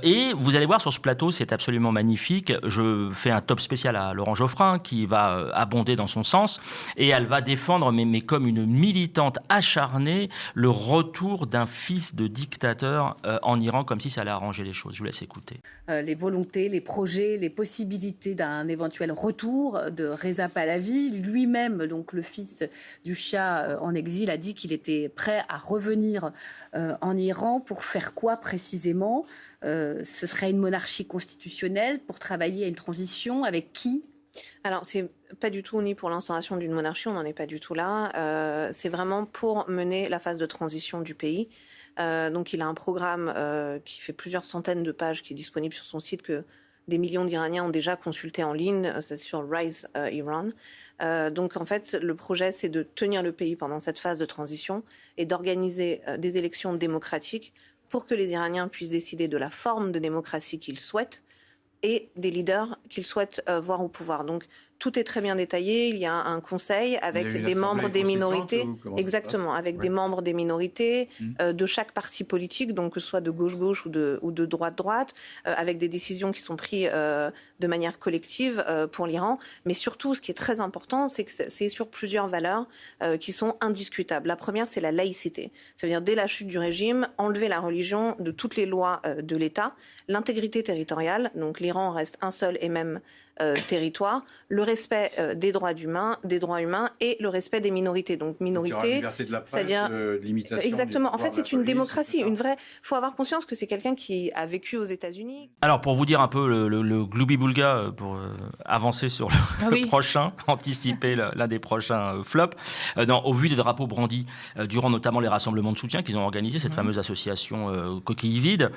Et vous allez voir sur ce plateau, c'est absolument magnifique. Je fais un top spécial à Laurent Geoffrin qui va abonder dans son sens et elle va défendre, mais comme une militante acharnée, le retour d'un fils de dictateur en Iran, comme si ça allait arranger les choses. Je vous laisse écouter. Les volontés, les projets, les possibilités d'un éventuel retour de Reza Pahlavi. Lui-même, donc le fils du Shah en exil, a dit qu'il était prêt à revenir en Iran pour faire quoi précisément ? Ce serait une monarchie constitutionnelle pour travailler à une transition avec qui ? Alors, c'est pas du tout ni pour l'instauration d'une monarchie, on n'en est pas du tout là. C'est vraiment pour mener la phase de transition du pays. Donc, il a un programme qui fait plusieurs centaines de pages, qui est disponible sur son site, que des millions d'Iraniens ont déjà consulté en ligne. C'est sur Rise Iran. Donc, en fait, le projet, c'est de tenir le pays pendant cette phase de transition et d'organiser des élections démocratiques pour que les Iraniens puissent décider de la forme de démocratie qu'ils souhaitent et des leaders qu'ils souhaitent voir au pouvoir. Donc, tout est très bien détaillé. Il y a un conseil avec des membres des minorités. Exactement, avec des membres des minorités de chaque parti politique, donc que ce soit de gauche-gauche ou de droite-droite, avec des décisions qui sont prises de manière collective pour l'Iran. Mais surtout, ce qui est très important, c'est que c'est sur plusieurs valeurs qui sont indiscutables. La première, c'est la laïcité. Ça veut dire, dès la chute du régime, enlever la religion de toutes les lois de l'État, l'intégrité territoriale, donc l'Iran reste un seul et même territoire, le respect des droits humains et le respect des minorités. Donc minorités, c'est-à-dire limitation. Exactement. En fait, c'est une démocratie, une vraie. Il faut avoir conscience que c'est quelqu'un qui a vécu aux États-Unis. Alors pour vous dire un peu le gloubi-boulga pour avancer sur le prochain, anticiper l'un des prochains flops. Au vu des drapeaux brandis durant notamment les rassemblements de soutien qu'ils ont organisés, cette fameuse association coquille vide,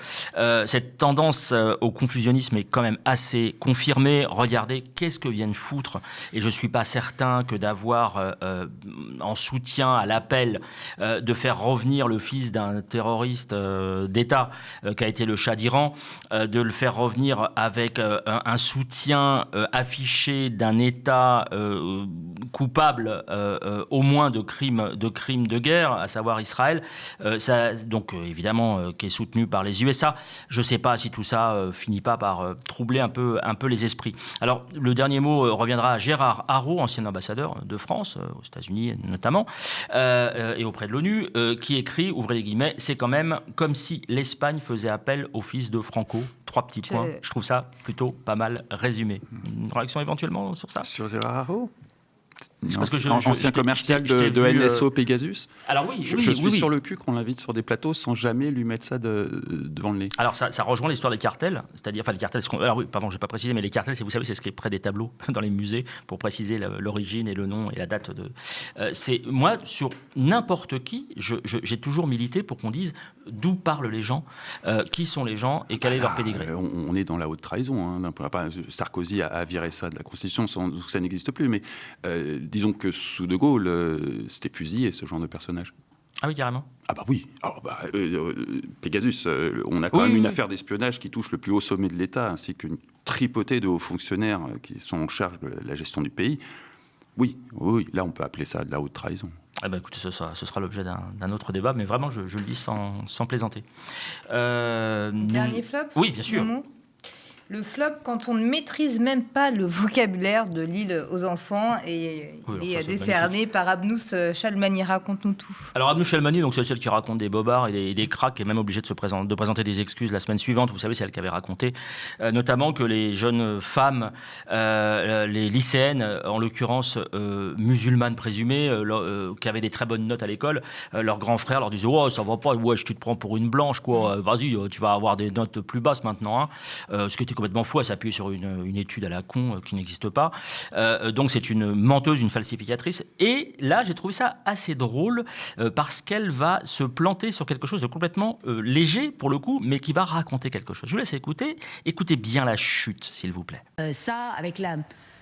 cette tendance au confusionnisme est quand même assez confirmée. Regardez, qu'est-ce que viennent foutre, et je ne suis pas certain que d'avoir en soutien à l'appel de faire revenir le fils d'un terroriste d'État qui a été le Shah d'Iran, de le faire revenir avec un soutien affiché d'un État coupable au moins de crimes de guerre, à savoir Israël, donc évidemment qui est soutenu par les USA. Je ne sais pas si tout ça finit pas par troubler un peu les esprits. Alors, le dernier mot reviendra à Gérard Haraud, ancien ambassadeur de France, aux États-Unis notamment, et auprès de l'ONU, qui écrit, ouvrez les guillemets, c'est quand même comme si l'Espagne faisait appel au fils de Franco. 3 petits points. Je trouve ça plutôt pas mal résumé. Une réaction éventuellement sur ça ? Sur Gérard Haraud ? Parce que ancien commercial de NSO Pegasus. Alors oui, je suis sur le cul qu'on l'invite sur des plateaux sans jamais lui mettre ça devant le nez. Alors ça rejoint l'histoire des cartels, c'est-à-dire, enfin les cartels, alors oui, pardon, j'ai pas précisé, mais les cartels, vous savez, c'est ce qui est près des tableaux dans les musées pour préciser l'origine et le nom et la date de. C'est moi sur n'importe qui, j'ai toujours milité pour qu'on dise d'où parlent les gens, qui sont les gens et quel est leur pédigré. On est dans la haute trahison. Sarkozy a viré ça de la Constitution, ça n'existe plus, mais disons que sous De Gaulle, c'était fusillé ce genre de personnage. Ah oui, carrément. Ah bah oui. Pegasus, on a quand même une affaire d'espionnage qui touche le plus haut sommet de l'État, ainsi qu'une tripotée de hauts fonctionnaires qui sont en charge de la gestion du pays. Oui, là on peut appeler ça de la haute trahison. Ah bah écoutez, ce sera l'objet d'un autre débat, mais vraiment, je le dis sans plaisanter. Dernier flop ? Oui, bien sûr. Le flop, quand on ne maîtrise même pas le vocabulaire de l'île aux enfants, et il est décerné par Abnous Chalmani. Raconte-nous tout. Alors Abnous Chalmani, donc c'est celle qui raconte des bobards et des cracks, qui est même obligée de présenter des excuses la semaine suivante. Vous savez, c'est elle qui avait raconté notamment que les jeunes femmes, les lycéennes, en l'occurrence musulmanes présumées, qui avaient des très bonnes notes à l'école, leurs grands frères leur disaient « Oh, ça va pas, ouais, tu te prends pour une blanche, quoi. Vas-y, tu vas avoir des notes plus basses maintenant. Hein. » Ce qui était complètement fou, à s'appuyer sur une étude à la con qui n'existe pas. Donc c'est une menteuse, une falsificatrice. Et là, j'ai trouvé ça assez drôle parce qu'elle va se planter sur quelque chose de complètement léger pour le coup, mais qui va raconter quelque chose. Je vous laisse écouter. Écoutez bien la chute, s'il vous plaît. Ça, avec la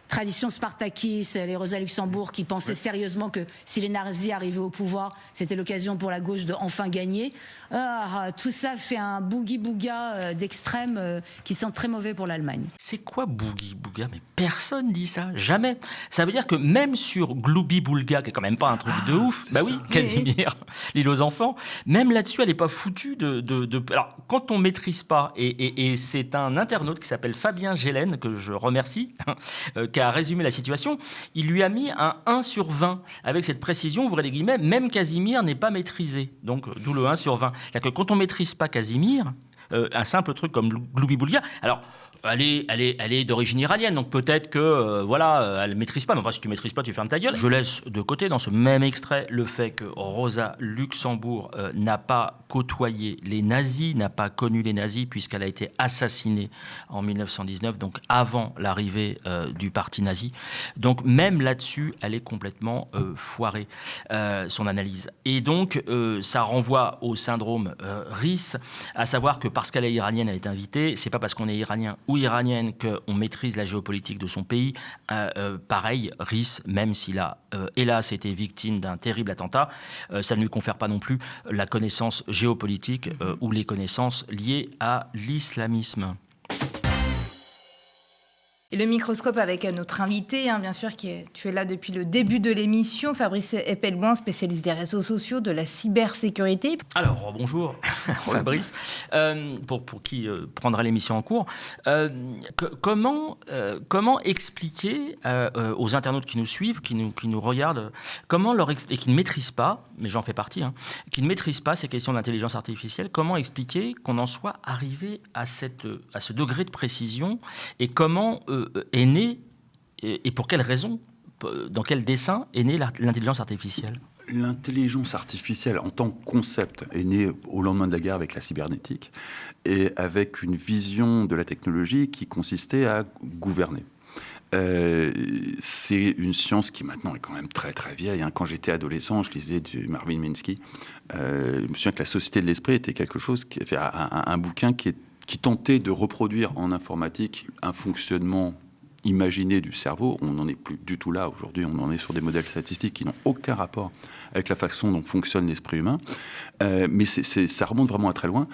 tradition spartakiste, les Rosa Luxembourg qui pensaient sérieusement que si les nazis arrivaient au pouvoir, c'était l'occasion pour la gauche de enfin gagner. Tout ça fait un boogie-booga d'extrême qui sent très mauvais pour l'Allemagne. C'est quoi boogie-booga? Mais personne dit ça, jamais. Ça veut dire que même sur Gloubi-Boulga, qui est quand même pas un truc de ouf, bah oui, Casimir, l'île aux enfants, même là-dessus, elle n'est pas foutue de... Alors, quand on maîtrise pas, et c'est un internaute qui s'appelle Fabien Gélène, que je remercie, qui a résumé la situation, il lui a mis un 1 sur 20. Avec cette précision, ouvrez les guillemets, même Casimir n'est pas maîtrisé. Donc, d'où le 1 sur 20. C'est-à-dire que quand on ne maîtrise pas Casimir, un simple truc comme Gloubi-Boulga, alors... Elle est d'origine iranienne, donc peut-être que elle ne maîtrise pas. Mais enfin, si tu ne maîtrises pas, tu fermes ta gueule. Je laisse de côté, dans ce même extrait, le fait que Rosa Luxembourg n'a pas côtoyé les nazis, n'a pas connu les nazis, puisqu'elle a été assassinée en 1919, donc avant l'arrivée du parti nazi. Donc même là-dessus, elle est complètement foirée, son analyse. Et donc, ça renvoie au syndrome RIS, à savoir que parce qu'elle est iranienne, elle est invitée. C'est pas parce qu'on est iranien ou iranienne qu'on maîtrise la géopolitique de son pays. Pareil, RIS, même s'il a, hélas, été victime d'un terrible attentat, ça ne lui confère pas non plus la connaissance géopolitique ou les connaissances liées à l'islamisme. Et le microscope avec notre invité, bien sûr, tu es là depuis le début de l'émission, Fabrice Epelboin, spécialiste des réseaux sociaux, de la cybersécurité. Alors, bonjour Fabrice, pour qui prendra l'émission en cours. Comment expliquer aux internautes qui nous suivent, qui nous regardent, et qui ne maîtrisent pas, mais j'en fais partie, qui ne maîtrisent pas ces questions d'intelligence artificielle, comment expliquer qu'on en soit arrivé à ce degré de précision, et comment est née, et pour quelles raisons, dans quel dessein est née l'intelligence artificielle? L'intelligence artificielle en tant que concept est née au lendemain de la guerre avec la cybernétique et avec une vision de la technologie qui consistait à gouverner. C'est une science qui maintenant est quand même très très vieille. Quand j'étais adolescent, je lisais du Marvin Minsky. Je me souviens que la Société de l'Esprit était quelque chose qui a fait un bouquin qui tentait de reproduire en informatique un fonctionnement imaginé du cerveau. On n'en est plus du tout là aujourd'hui. On en est sur des modèles statistiques qui n'ont aucun rapport avec la façon dont fonctionne l'esprit humain. Mais ça remonte vraiment à très loin.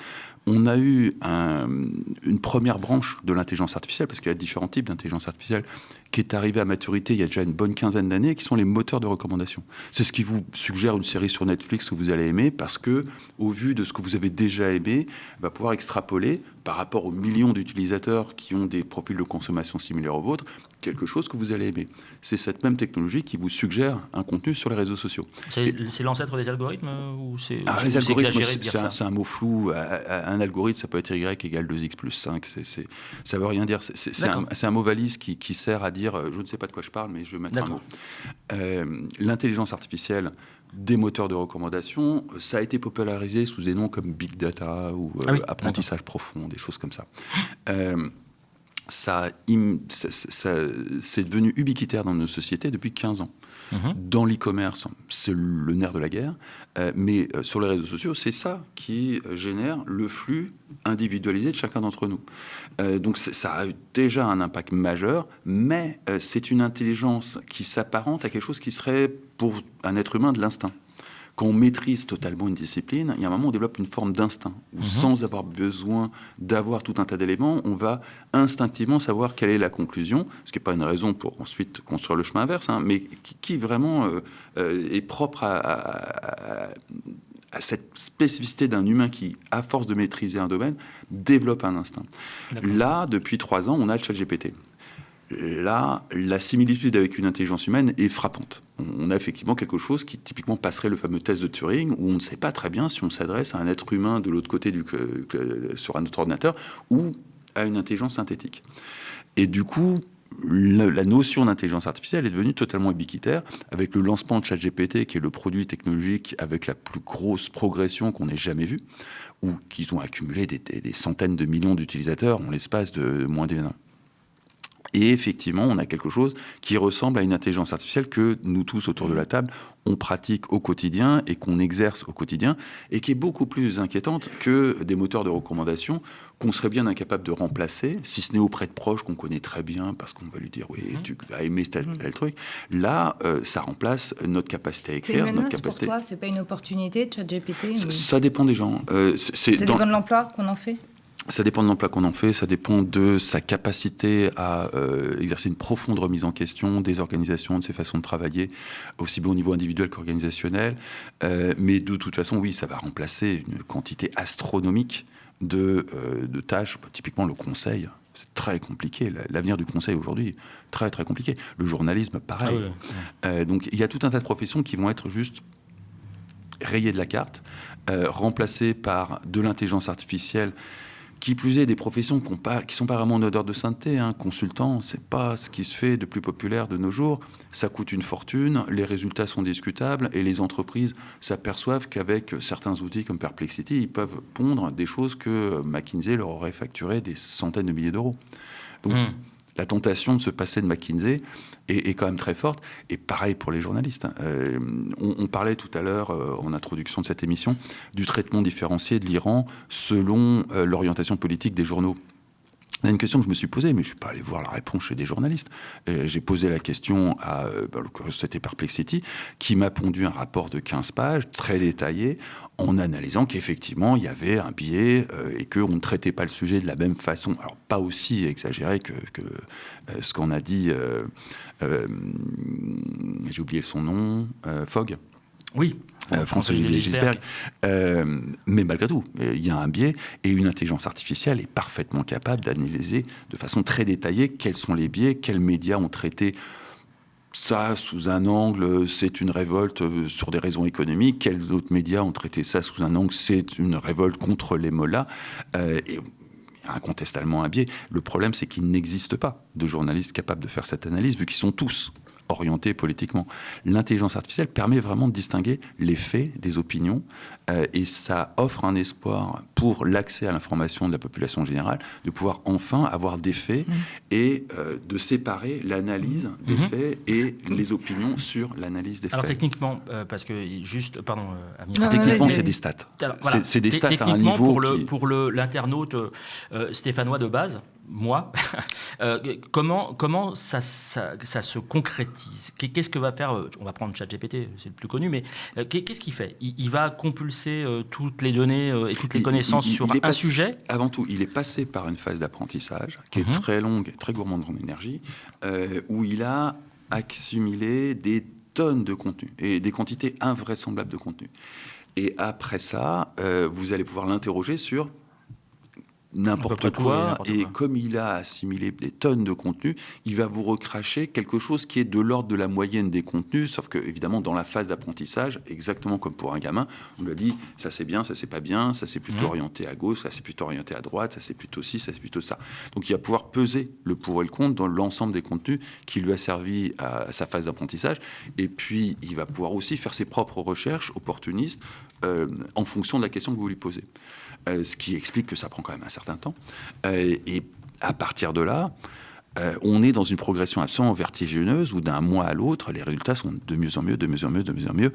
On a eu une première branche de l'intelligence artificielle, parce qu'il y a différents types d'intelligence artificielle, qui est arrivée à maturité il y a déjà une bonne quinzaine d'années, qui sont les moteurs de recommandation. C'est ce qui vous suggère une série sur Netflix que vous allez aimer, parce que, au vu de ce que vous avez déjà aimé, va pouvoir extrapoler par rapport aux millions d'utilisateurs qui ont des profils de consommation similaires aux vôtres, quelque chose que vous allez aimer. C'est cette même technologie qui vous suggère un contenu sur les réseaux sociaux. C'est l'ancêtre des algorithmes ou les algorithmes, c'est un mot flou. Un algorithme, ça peut être Y égale 2X plus 5. Ça ne veut rien dire. C'est un mot valise qui sert à dire je ne sais pas de quoi je parle, mais je vais mettre un mot. L'intelligence artificielle des moteurs de recommandation, ça a été popularisé sous des noms comme Big Data ou apprentissage profond, des choses comme ça. C'est devenu ubiquitaire dans nos sociétés depuis 15 ans. Dans l'e-commerce, c'est le nerf de la guerre, mais sur les réseaux sociaux, c'est ça qui génère le flux individualisé de chacun d'entre nous. Donc ça a eu déjà un impact majeur, mais c'est une intelligence qui s'apparente à quelque chose qui serait pour un être humain de l'instinct. Quand on maîtrise totalement une discipline, il y a un moment où on développe une forme d'instinct, où sans avoir besoin d'avoir tout un tas d'éléments, on va instinctivement savoir quelle est la conclusion, ce qui n'est pas une raison pour ensuite construire le chemin inverse, mais qui vraiment est propre à cette spécificité d'un humain qui, à force de maîtriser un domaine, développe un instinct. Là, depuis 3 ans, on a le ChatGPT. Là, la similitude avec une intelligence humaine est frappante. On a effectivement quelque chose qui typiquement passerait le fameux test de Turing, où on ne sait pas très bien si on s'adresse à un être humain de l'autre côté sur un autre ordinateur ou à une intelligence synthétique. Et du coup, la notion d'intelligence artificielle est devenue totalement ubiquitaire, avec le lancement de ChatGPT, qui est le produit technologique avec la plus grosse progression qu'on ait jamais vue, où qu'ils ont accumulé des centaines de millions d'utilisateurs en l'espace de moins d'un an. Et effectivement, on a quelque chose qui ressemble à une intelligence artificielle que nous tous autour de la table, on pratique au quotidien et qu'on exerce au quotidien, et qui est beaucoup plus inquiétante que des moteurs de recommandation qu'on serait bien incapable de remplacer, si ce n'est auprès de proches qu'on connaît très bien, parce qu'on va lui dire « oui, tu as aimé tel truc ». Là, ça remplace notre capacité à écrire, notre capacité... Pour toi, c'est pas une opportunité, ChatGPT Ça dépend des gens. Ça dépend de l'emploi qu'on en fait. Ça dépend de l'emploi qu'on en fait, ça dépend de sa capacité à exercer une profonde remise en question des organisations, de ses façons de travailler, aussi bien au niveau individuel qu'organisationnel. Mais de toute façon, oui, ça va remplacer une quantité astronomique de tâches. Typiquement, le conseil, c'est très compliqué. L'avenir du conseil aujourd'hui, très, très compliqué. Le journalisme, pareil. Ah oui. Donc, il y a tout un tas de professions qui vont être juste rayées de la carte, remplacées par de l'intelligence artificielle. Qui plus est, des professions qui ne sont pas vraiment en odeur de sainteté. Consultant, c'est pas ce qui se fait de plus populaire de nos jours. Ça coûte une fortune, les résultats sont discutables et les entreprises s'aperçoivent qu'avec certains outils comme Perplexity, ils peuvent pondre des choses que McKinsey leur aurait facturé des centaines de milliers d'euros. Donc, la tentation de se passer de McKinsey est quand même très forte. Et pareil pour les journalistes. On parlait tout à l'heure, en introduction de cette émission, du traitement différencié de l'Iran selon l'orientation politique des journaux. Il y a une question que je me suis posée, mais je ne suis pas allé voir la réponse chez des journalistes. J'ai posé la question à c'était Perplexity, qui m'a pondu un rapport de 15 pages, très détaillé, en analysant qu'effectivement, il y avait un biais et qu'on ne traitait pas le sujet de la même façon. Alors, pas aussi exagéré que ce qu'en a dit, j'ai oublié son nom, Fogg. Oui. François-Xavier Gisbert. Mais malgré tout, il y a un biais et une intelligence artificielle est parfaitement capable d'analyser de façon très détaillée quels sont les biais, quels médias ont traité ça sous un angle, c'est une révolte sur des raisons économiques, quels autres médias ont traité ça sous un angle, c'est une révolte contre les mollahs. Et il y a incontestablement un biais. Le problème, c'est qu'il n'existe pas de journalistes capables de faire cette analyse, vu qu'ils sont tous orientés politiquement. L'intelligence artificielle permet vraiment de distinguer les faits des opinions et ça offre un espoir pour l'accès à l'information de la population générale, de pouvoir enfin avoir des faits et de séparer l'analyse des faits et les opinions sur l'analyse des faits. Alors techniquement, parce que juste, pardon, Amir. Techniquement, c'est des stats. Alors, voilà. C'est des stats à un niveau pour l'internaute stéphanois de base, moi, comment ça se concrétise? Qu'est-ce que va faire, on va prendre ChatGPT, c'est le plus connu, mais qu'est-ce qu'il fait? Il va compulser toutes les données et toutes les connaissances sur un sujet? Avant tout, il est passé par une phase d'apprentissage qui est très longue, très gourmande en énergie, où il a accumulé des tonnes de contenu et des quantités invraisemblables de contenu. Et après ça, vous allez pouvoir l'interroger sur n'importe quoi, et comme il a assimilé des tonnes de contenu, il va vous recracher quelque chose qui est de l'ordre de la moyenne des contenus, sauf que, évidemment, dans la phase d'apprentissage, exactement comme pour un gamin, on lui a dit, ça c'est bien, ça c'est pas bien, ça c'est plutôt orienté à gauche, ça c'est plutôt orienté à droite, ça c'est plutôt ci, ça c'est plutôt ça. Donc il va pouvoir peser le pour et le contre dans l'ensemble des contenus qui lui a servi à sa phase d'apprentissage, et puis il va pouvoir aussi faire ses propres recherches opportunistes en fonction de la question que vous lui posez. Ce qui explique que ça prend quand même un certain temps. Et à partir de là, on est dans une progression absolument vertigineuse où d'un mois à l'autre, les résultats sont de mieux en mieux, de mieux en mieux, de mieux en mieux.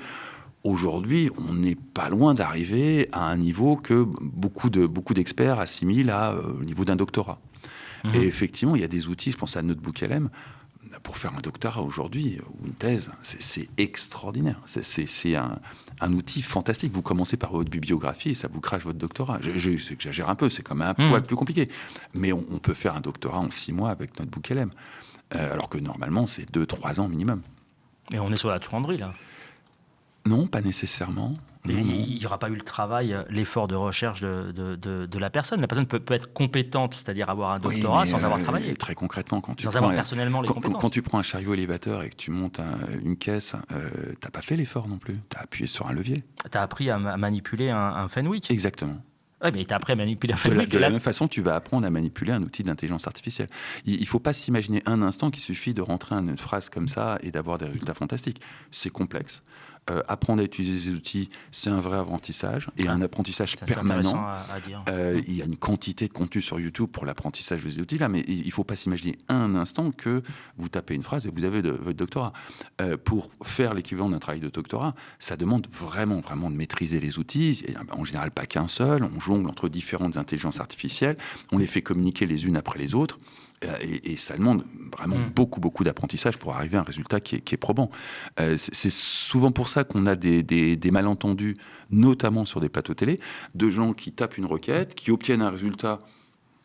Aujourd'hui, on n'est pas loin d'arriver à un niveau que beaucoup d'experts assimilent au niveau d'un doctorat. Et effectivement, il y a des outils, je pense à NotebookLM, pour faire un doctorat aujourd'hui, ou une thèse, c'est extraordinaire. C'est un outil fantastique. Vous commencez par votre bibliographie et ça vous crache votre doctorat. J'exagère un peu, c'est quand même un poil plus compliqué. Mais on peut faire un doctorat en 6 mois avec NotebookLM. Alors que normalement, c'est 2-3 ans minimum. Mais on est sur la truanderie, là. Non, pas nécessairement. Il n'y aura pas eu le travail, l'effort de recherche de la personne. La personne peut être compétente, c'est-à-dire avoir un doctorat sans avoir travaillé. Très concrètement, personnellement les compétences. Quand tu prends un chariot élévateur et que tu montes une caisse, t'as pas fait l'effort non plus. T'as appuyé sur un levier. T'as appris à manipuler un Fenwick. Exactement. Oui, mais t'as appris à manipuler un Fenwick. De la même façon, tu vas apprendre à manipuler un outil d'intelligence artificielle. Il ne faut pas s'imaginer un instant qu'il suffit de rentrer une phrase comme ça et d'avoir des résultats fantastiques. C'est complexe. Apprendre à utiliser ces outils, c'est un vrai apprentissage et un apprentissage permanent. À dire. Il y a une quantité de contenu sur YouTube pour l'apprentissage de ces outils-là, mais il ne faut pas s'imaginer un instant que vous tapez une phrase et vous avez votre doctorat. Pour faire l'équivalent d'un travail de doctorat, ça demande vraiment de maîtriser les outils. En général, pas qu'un seul. On jongle entre différentes intelligences artificielles. On les fait communiquer les unes après les autres. Et ça demande vraiment beaucoup d'apprentissage pour arriver à un résultat qui est probant. C'est souvent pour ça qu'on a des malentendus, notamment sur des plateaux télé, de gens qui tapent une requête, qui obtiennent un résultat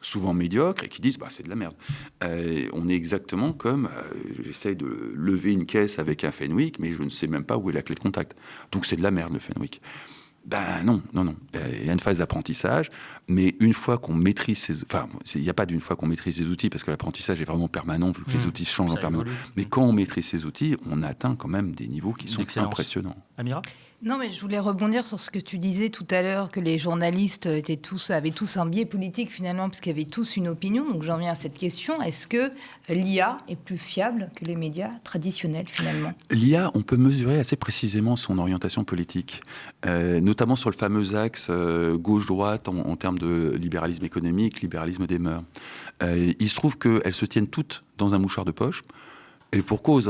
souvent médiocre et qui disent c'est de la merde. On est exactement comme j'essaye de lever une caisse avec un Fenwick, mais je ne sais même pas où est la clé de contact. Donc c'est de la merde le Fenwick. Non. Il y a une phase d'apprentissage, mais une fois qu'on maîtrise il n'y a pas d'une fois qu'on maîtrise ces outils, parce que l'apprentissage est vraiment permanent, vu que les outils changent en permanence. Mais quand on maîtrise ces outils, on atteint quand même des niveaux qui sont impressionnants. Amira ? Non, mais je voulais rebondir sur ce que tu disais tout à l'heure, que les journalistes avaient tous un biais politique finalement, parce qu'ils avaient tous une opinion. Donc j'en viens à cette question. Est-ce que l'IA est plus fiable que les médias traditionnels finalement ? L'IA, on peut mesurer assez précisément son orientation politique, notamment sur le fameux axe gauche-droite en termes de libéralisme économique, libéralisme des mœurs. Il se trouve qu'elles se tiennent toutes dans un mouchoir de poche. Et pour cause,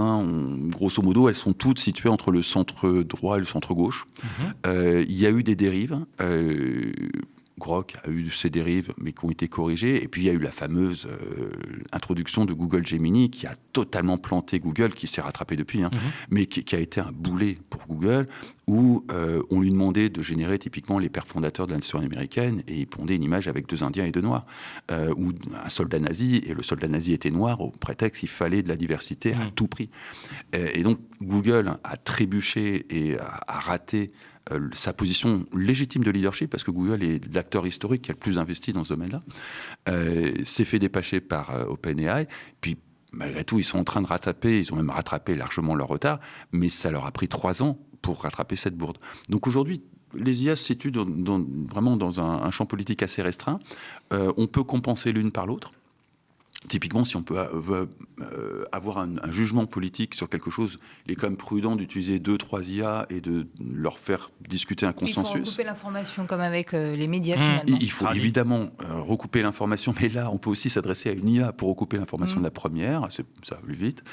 grosso modo, elles sont toutes situées entre le centre droit et le centre gauche. Il y a eu des dérives. Grok a eu ses dérives, mais qui ont été corrigées. Et puis, il y a eu la fameuse introduction de Google Gemini, qui a totalement planté Google, qui s'est rattrapé depuis, mais qui a été un boulet pour Google, où on lui demandait de générer typiquement les pères fondateurs de la nation américaine, et il pondait une image avec 2 Indiens et 2 Noirs, ou un soldat nazi, et le soldat nazi était noir, au prétexte qu'il fallait de la diversité à tout prix. Et donc, Google a trébuché et a raté sa position légitime de leadership, parce que Google est l'acteur historique qui a le plus investi dans ce domaine-là, s'est fait dépêcher par OpenAI, puis malgré tout, ils sont en train de rattraper, ils ont même rattrapé largement leur retard, mais ça leur a pris 3 ans pour rattraper cette bourde. Donc aujourd'hui, les IA se situent vraiment dans un champ politique assez restreint. On peut compenser l'une par l'autre. Typiquement, si on veut avoir un jugement politique sur quelque chose, il est quand même prudent d'utiliser 2-3 IA et de leur faire discuter un consensus. Il faut recouper l'information comme avec les médias finalement. Il faut évidemment recouper l'information, mais là, on peut aussi s'adresser à une IA pour recouper l'information de la première, ça va plus vite.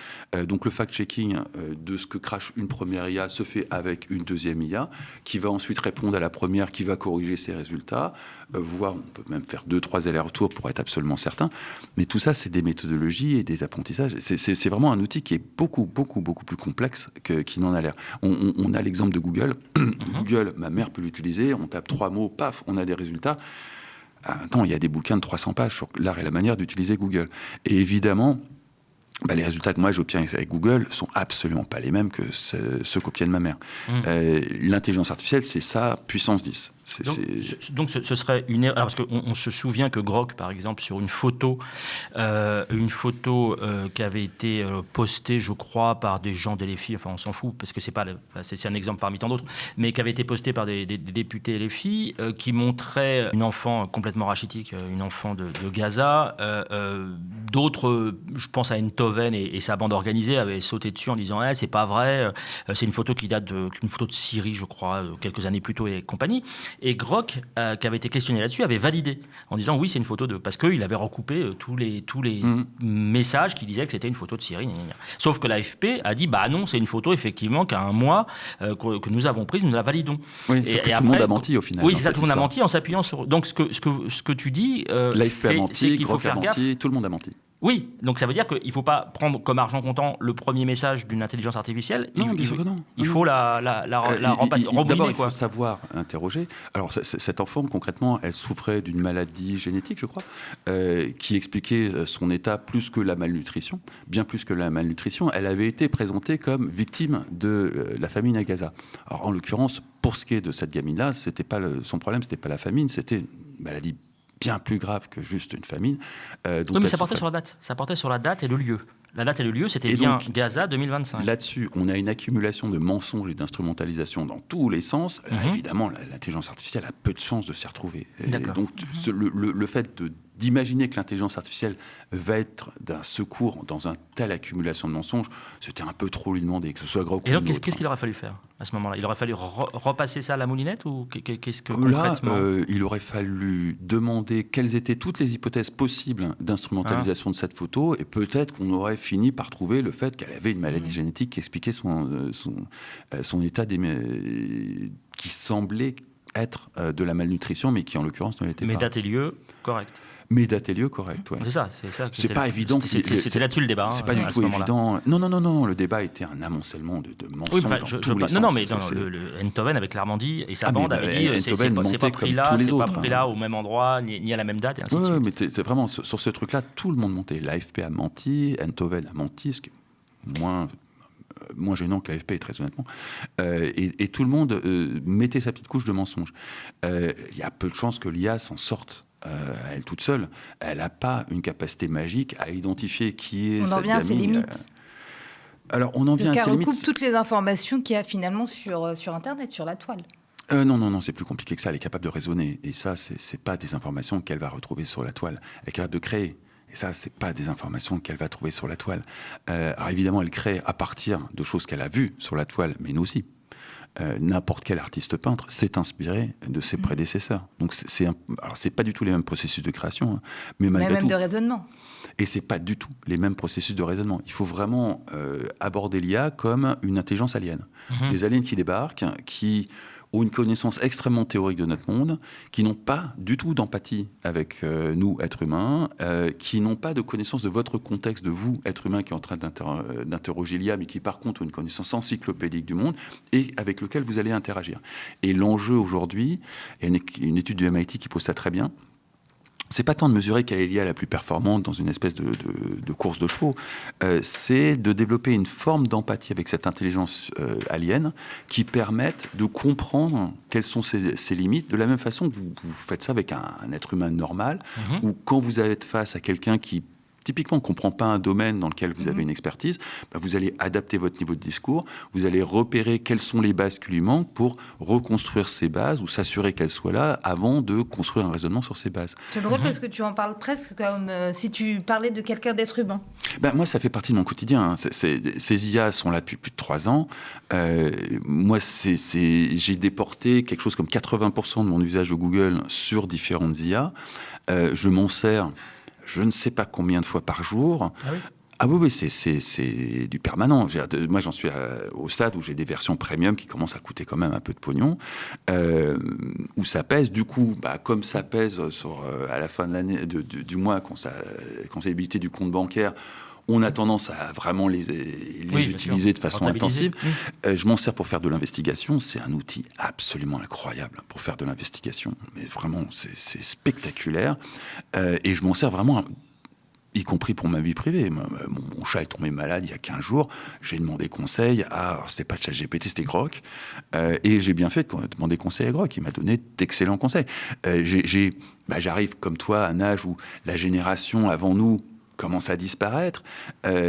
Donc le fact-checking de ce que crache une première IA se fait avec une deuxième IA, qui va ensuite répondre à la première, qui va corriger ses résultats, voire on peut même faire 2-3 allers-retours pour être absolument certain. Mais tout ça, c'est des méthodologies et des apprentissages. C'est vraiment un outil qui est beaucoup plus complexe qu'il n'en a l'air. On a l'exemple de Google. Google, ma mère peut l'utiliser, on tape 3 mots, paf, on a des résultats. Attends, il y a des bouquins de 300 pages sur l'art et la manière d'utiliser Google. Et évidemment, les résultats que moi j'obtiens avec Google sont absolument pas les mêmes que ceux qu'obtiennent ma mère. L'intelligence artificielle, c'est ça, puissance 10. Donc ce serait une erreur, parce qu'on se souvient que Grok, par exemple, sur une photo qui avait été postée, je crois, par des gens de LFI, enfin on s'en fout, parce que c'est un exemple parmi tant d'autres, mais qui avait été postée par des députés LFI, qui montrait une enfant complètement rachitique, une enfant de Gaza. D'autres, je pense à Enthoven et sa bande organisée, avaient sauté dessus en disant c'est pas vrai, c'est une photo qui date d'une photo de Syrie, je crois, quelques années plus tôt et compagnie. Et Grok, qui avait été questionné là-dessus, avait validé en disant oui, c'est une photo parce qu'il avait recoupé tous les messages qui disaient que c'était une photo de Syrie. Sauf que l'AFP a dit non, c'est une photo effectivement qu'à un mois que nous avons prise, nous la validons. Oui, sauf que tout le monde a menti au final. Oui, c'est ça, tout le monde a menti en s'appuyant sur. Donc ce que tu dis, l'AFP a menti, Grok a menti, tout le monde a menti. Oui, donc ça veut dire qu'il ne faut pas prendre comme argent comptant le premier message d'une intelligence artificielle. Non, bien sûr que non. Il faut la rembouliner. D'abord, il faut savoir interroger. Alors, cet enfant, concrètement, elle souffrait d'une maladie génétique, je crois, qui expliquait son état plus que la malnutrition, bien plus que la malnutrition. Elle avait été présentée comme victime de la famine à Gaza. Alors, en l'occurrence, pour ce qui est de cette gamine-là, son problème, c'était pas la famine, c'était une maladie bien plus grave que juste une famine. Oui, mais ça portait sur la date. Ça portait sur la date et le lieu. La date et le lieu, c'était bien donc, Gaza 2025. Là-dessus, on a une accumulation de mensonges et d'instrumentalisation dans tous les sens. Là, évidemment, l'intelligence artificielle a peu de chances de s'y retrouver. Et donc, le fait d'imaginer que l'intelligence artificielle va être d'un secours dans une telle accumulation de mensonges, c'était un peu trop lui demander, que ce soit gros. Et donc, qu'est-ce qu'il aurait fallu faire à ce moment-là? Il aurait fallu repasser ça à la moulinette ou qu'est-ce que concrètement? Là, il aurait fallu demander quelles étaient toutes les hypothèses possibles d'instrumentalisation de cette photo, et peut-être qu'on aurait fini par trouver le fait qu'elle avait une maladie génétique qui expliquait son état qui semblait être de la malnutrition, mais qui en l'occurrence ne l'était pas. Mais date et lieu, correct. Mais date et lieu, correct, ouais. C'est ça. C'est pas évident. C'était là-dessus le débat. C'est pas du tout évident. Non. Le débat était un amoncellement de mensonges dans tous les sens. Non, mais Enthoven avec l'Armandie et sa bande avait dit c'est pas pris là, au même endroit, ni à la même date, et ainsi de suite. Mais c'est vraiment sur ce truc-là, tout le monde mentait. L'AFP a menti, Enthoven a menti, ce qui est moins gênant que l'AFP, très honnêtement. Et tout le monde mettait sa petite couche de mensonges. Il y a peu de chances que l'IA s'en sorte. Elle toute seule, elle n'a pas une capacité magique à identifier qui est cette gamine. On en vient à ses limites. Alors, on en vient à ses limites. Elle recoupe toutes les informations qu'il y a finalement sur Internet, sur la toile. Non, c'est plus compliqué que ça. Elle est capable de raisonner. Et ça, c'est pas des informations qu'elle va retrouver sur la toile. Elle est capable de créer. Et ça, c'est pas des informations qu'elle va trouver sur la toile. Alors évidemment, elle crée à partir de choses qu'elle a vues sur la toile, mais nous aussi. N'importe quel artiste peintre s'est inspiré de ses prédécesseurs. Donc alors c'est pas du tout les mêmes processus de création, hein, mais malgré tout. De raisonnement. Et c'est pas du tout les mêmes processus de raisonnement. Il faut vraiment aborder l'IA comme une intelligence alien. Des aliens qui débarquent, qui ont une connaissance extrêmement théorique de notre monde, qui n'ont pas du tout d'empathie avec nous, êtres humains, qui n'ont pas de connaissance de votre contexte, de vous, être humain, qui est en train d'interroger l'IA, mais qui par contre ont une connaissance encyclopédique du monde, et avec lequel vous allez interagir. Et l'enjeu aujourd'hui, il y a une étude du MIT qui pose ça très bien, c'est pas tant de mesurer quelle est l'IA la plus performante dans une espèce de course de chevaux, c'est de développer une forme d'empathie avec cette intelligence alien qui permette de comprendre quelles sont ses limites, de la même façon que vous faites ça avec un être humain normal, ou quand vous êtes face à quelqu'un qui typiquement ne comprend pas un domaine dans lequel vous avez une expertise, vous allez adapter votre niveau de discours, vous allez repérer quelles sont les bases qui lui manquent pour reconstruire ces bases ou s'assurer qu'elles soient là avant de construire un raisonnement sur ces bases. C'est drôle parce que tu en parles presque comme si tu parlais de quelqu'un d'être humain. Moi, ça fait partie de mon quotidien. Hein. Ces IA sont là depuis plus de 3 ans. Moi, j'ai déporté quelque chose comme 80% de mon usage de Google sur différentes IA. Je m'en sers... je ne sais pas combien de fois par jour. Ah oui, c'est du permanent. Moi, j'en suis au stade où j'ai des versions premium qui commencent à coûter quand même un peu de pognon, où ça pèse. Du coup, comme ça pèse à la fin de l'année, du mois, quand ça comptabilité du compte bancaire, on a tendance à vraiment les utiliser de façon intensive. Je m'en sers pour faire de l'investigation. C'est un outil absolument incroyable pour faire de l'investigation. Mais vraiment, c'est spectaculaire. Et je m'en sers vraiment, y compris pour ma vie privée. Mon chat est tombé malade il y a 15 jours. J'ai demandé conseil à... C'était pas ChatGPT, c'était Grok. Et j'ai bien fait de demander conseil à Grok. Il m'a donné d'excellents conseils. J'arrive, comme toi, à un âge où la génération avant nous commence à disparaître.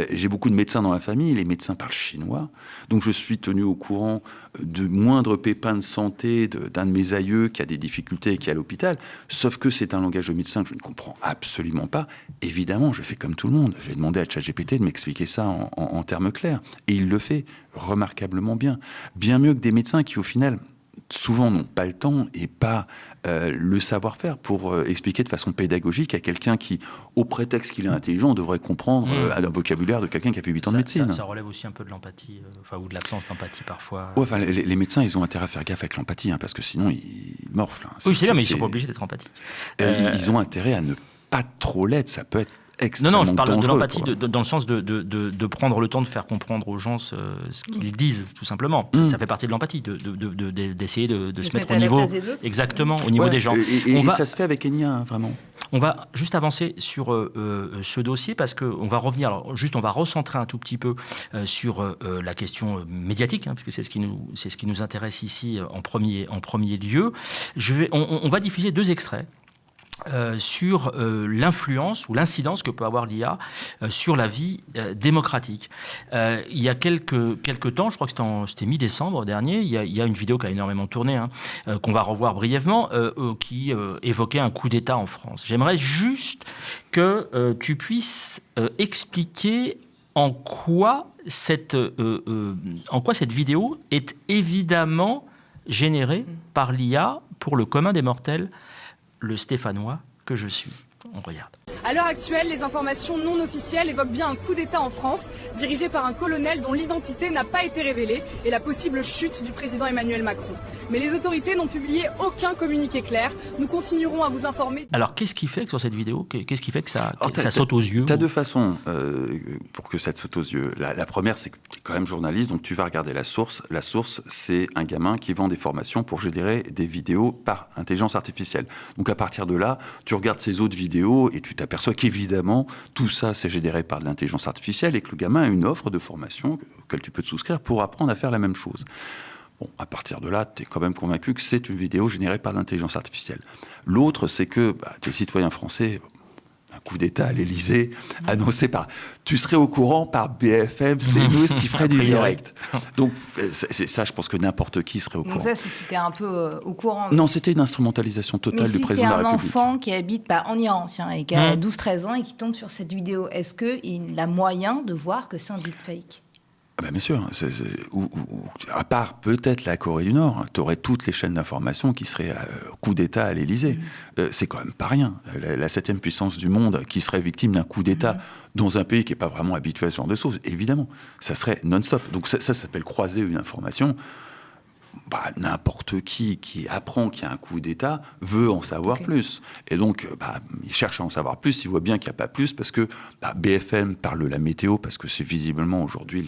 J'ai beaucoup de médecins dans la famille, les médecins parlent chinois, donc je suis tenu au courant de moindres pépins de santé d'un de mes aïeux qui a des difficultés et qui est à l'hôpital, sauf que c'est un langage de médecin que je ne comprends absolument pas. Évidemment, je fais comme tout le monde, j'ai demandé à ChatGPT de m'expliquer ça en termes clairs, et il le fait remarquablement bien mieux que des médecins qui au final souvent n'ont pas le temps et pas le savoir-faire pour expliquer de façon pédagogique à quelqu'un qui, au prétexte qu'il est intelligent, devrait comprendre un vocabulaire de quelqu'un qui a fait 8 ans de médecine. Ça relève aussi un peu de l'empathie, ou de l'absence d'empathie parfois. Les médecins, ils ont intérêt à faire gaffe avec l'empathie, parce que sinon, ils morflent. Oui, c'est bien, mais ils ne sont pas obligés d'être empathiques. Ils ont intérêt à ne pas trop l'être. Ça peut être extrêmement dangereux. Non, je parle de l'empathie dans le sens de prendre le temps de faire comprendre aux gens ce qu'ils disent, tout simplement. Ça fait partie de l'empathie, d'essayer de se mettre au niveau, exactement, au niveau des gens. Et ça se fait avec Enya, hein, vraiment. On va juste avancer sur ce dossier parce qu'on va revenir, alors juste on va recentrer un tout petit peu sur la question médiatique, hein, parce que c'est ce qui nous intéresse ici en premier lieu. On va diffuser 2 extraits. Sur l'influence ou l'incidence que peut avoir l'IA sur la vie démocratique. Il y a quelques temps, je crois que c'était mi-décembre dernier, il y a une vidéo qui a énormément tourné, hein, qu'on va revoir brièvement, qui évoquait un coup d'État en France. J'aimerais juste que tu puisses expliquer en quoi cette vidéo est évidemment générée par l'IA pour le commun des mortels, le Stéphanois que je suis. On regarde. À l'heure actuelle, les informations non officielles évoquent bien un coup d'État en France, dirigé par un colonel dont l'identité n'a pas été révélée et la possible chute du président Emmanuel Macron. Mais les autorités n'ont publié aucun communiqué clair. Nous continuerons à vous informer. Alors, qu'est-ce qui fait que sur cette vidéo, qu'est-ce qui fait que ça saute aux yeux? Tu as 2 façons pour que ça te saute aux yeux. La première, c'est que tu es quand même journaliste, donc tu vas regarder la source. La source, c'est un gamin qui vend des formations pour générer des vidéos par intelligence artificielle. Donc, à partir de là, tu regardes ces autres vidéos et tu t'aperçois qu'évidemment, tout ça, c'est généré par de l'intelligence artificielle et que le gamin a une offre de formation auquel tu peux te souscrire pour apprendre à faire la même chose. Bon, à partir de là, tu es quand même convaincu que c'est une vidéo générée par l'intelligence artificielle. L'autre, c'est que tes citoyens français, un coup d'État à l'Élysée, annoncé par... Tu serais au courant par BFM, CNews, qui ferait du direct. Donc, c'est ça, je pense que n'importe qui serait au courant. Donc ça, c'était un peu au courant. Non, c'était une instrumentalisation totale du président de la République. Mais si c'est un enfant qui habite en Iran, et qui a 12-13 ans et qui tombe sur cette vidéo, est-ce qu'il a moyen de voir que c'est un deepfake? Bien sûr, à part peut-être la Corée du Nord, tu aurais toutes les chaînes d'information qui seraient coup d'État à l'Élysée. C'est quand même pas rien. La 7e puissance du monde qui serait victime d'un coup d'État dans un pays qui n'est pas vraiment habitué à ce genre de choses, évidemment, ça serait non-stop. Donc ça s'appelle croiser une information. N'importe qui apprend qu'il y a un coup d'État veut en savoir plus. Et donc, il cherche à en savoir plus, il voit bien qu'il n'y a pas plus, parce que BFM parle de la météo, parce que c'est visiblement aujourd'hui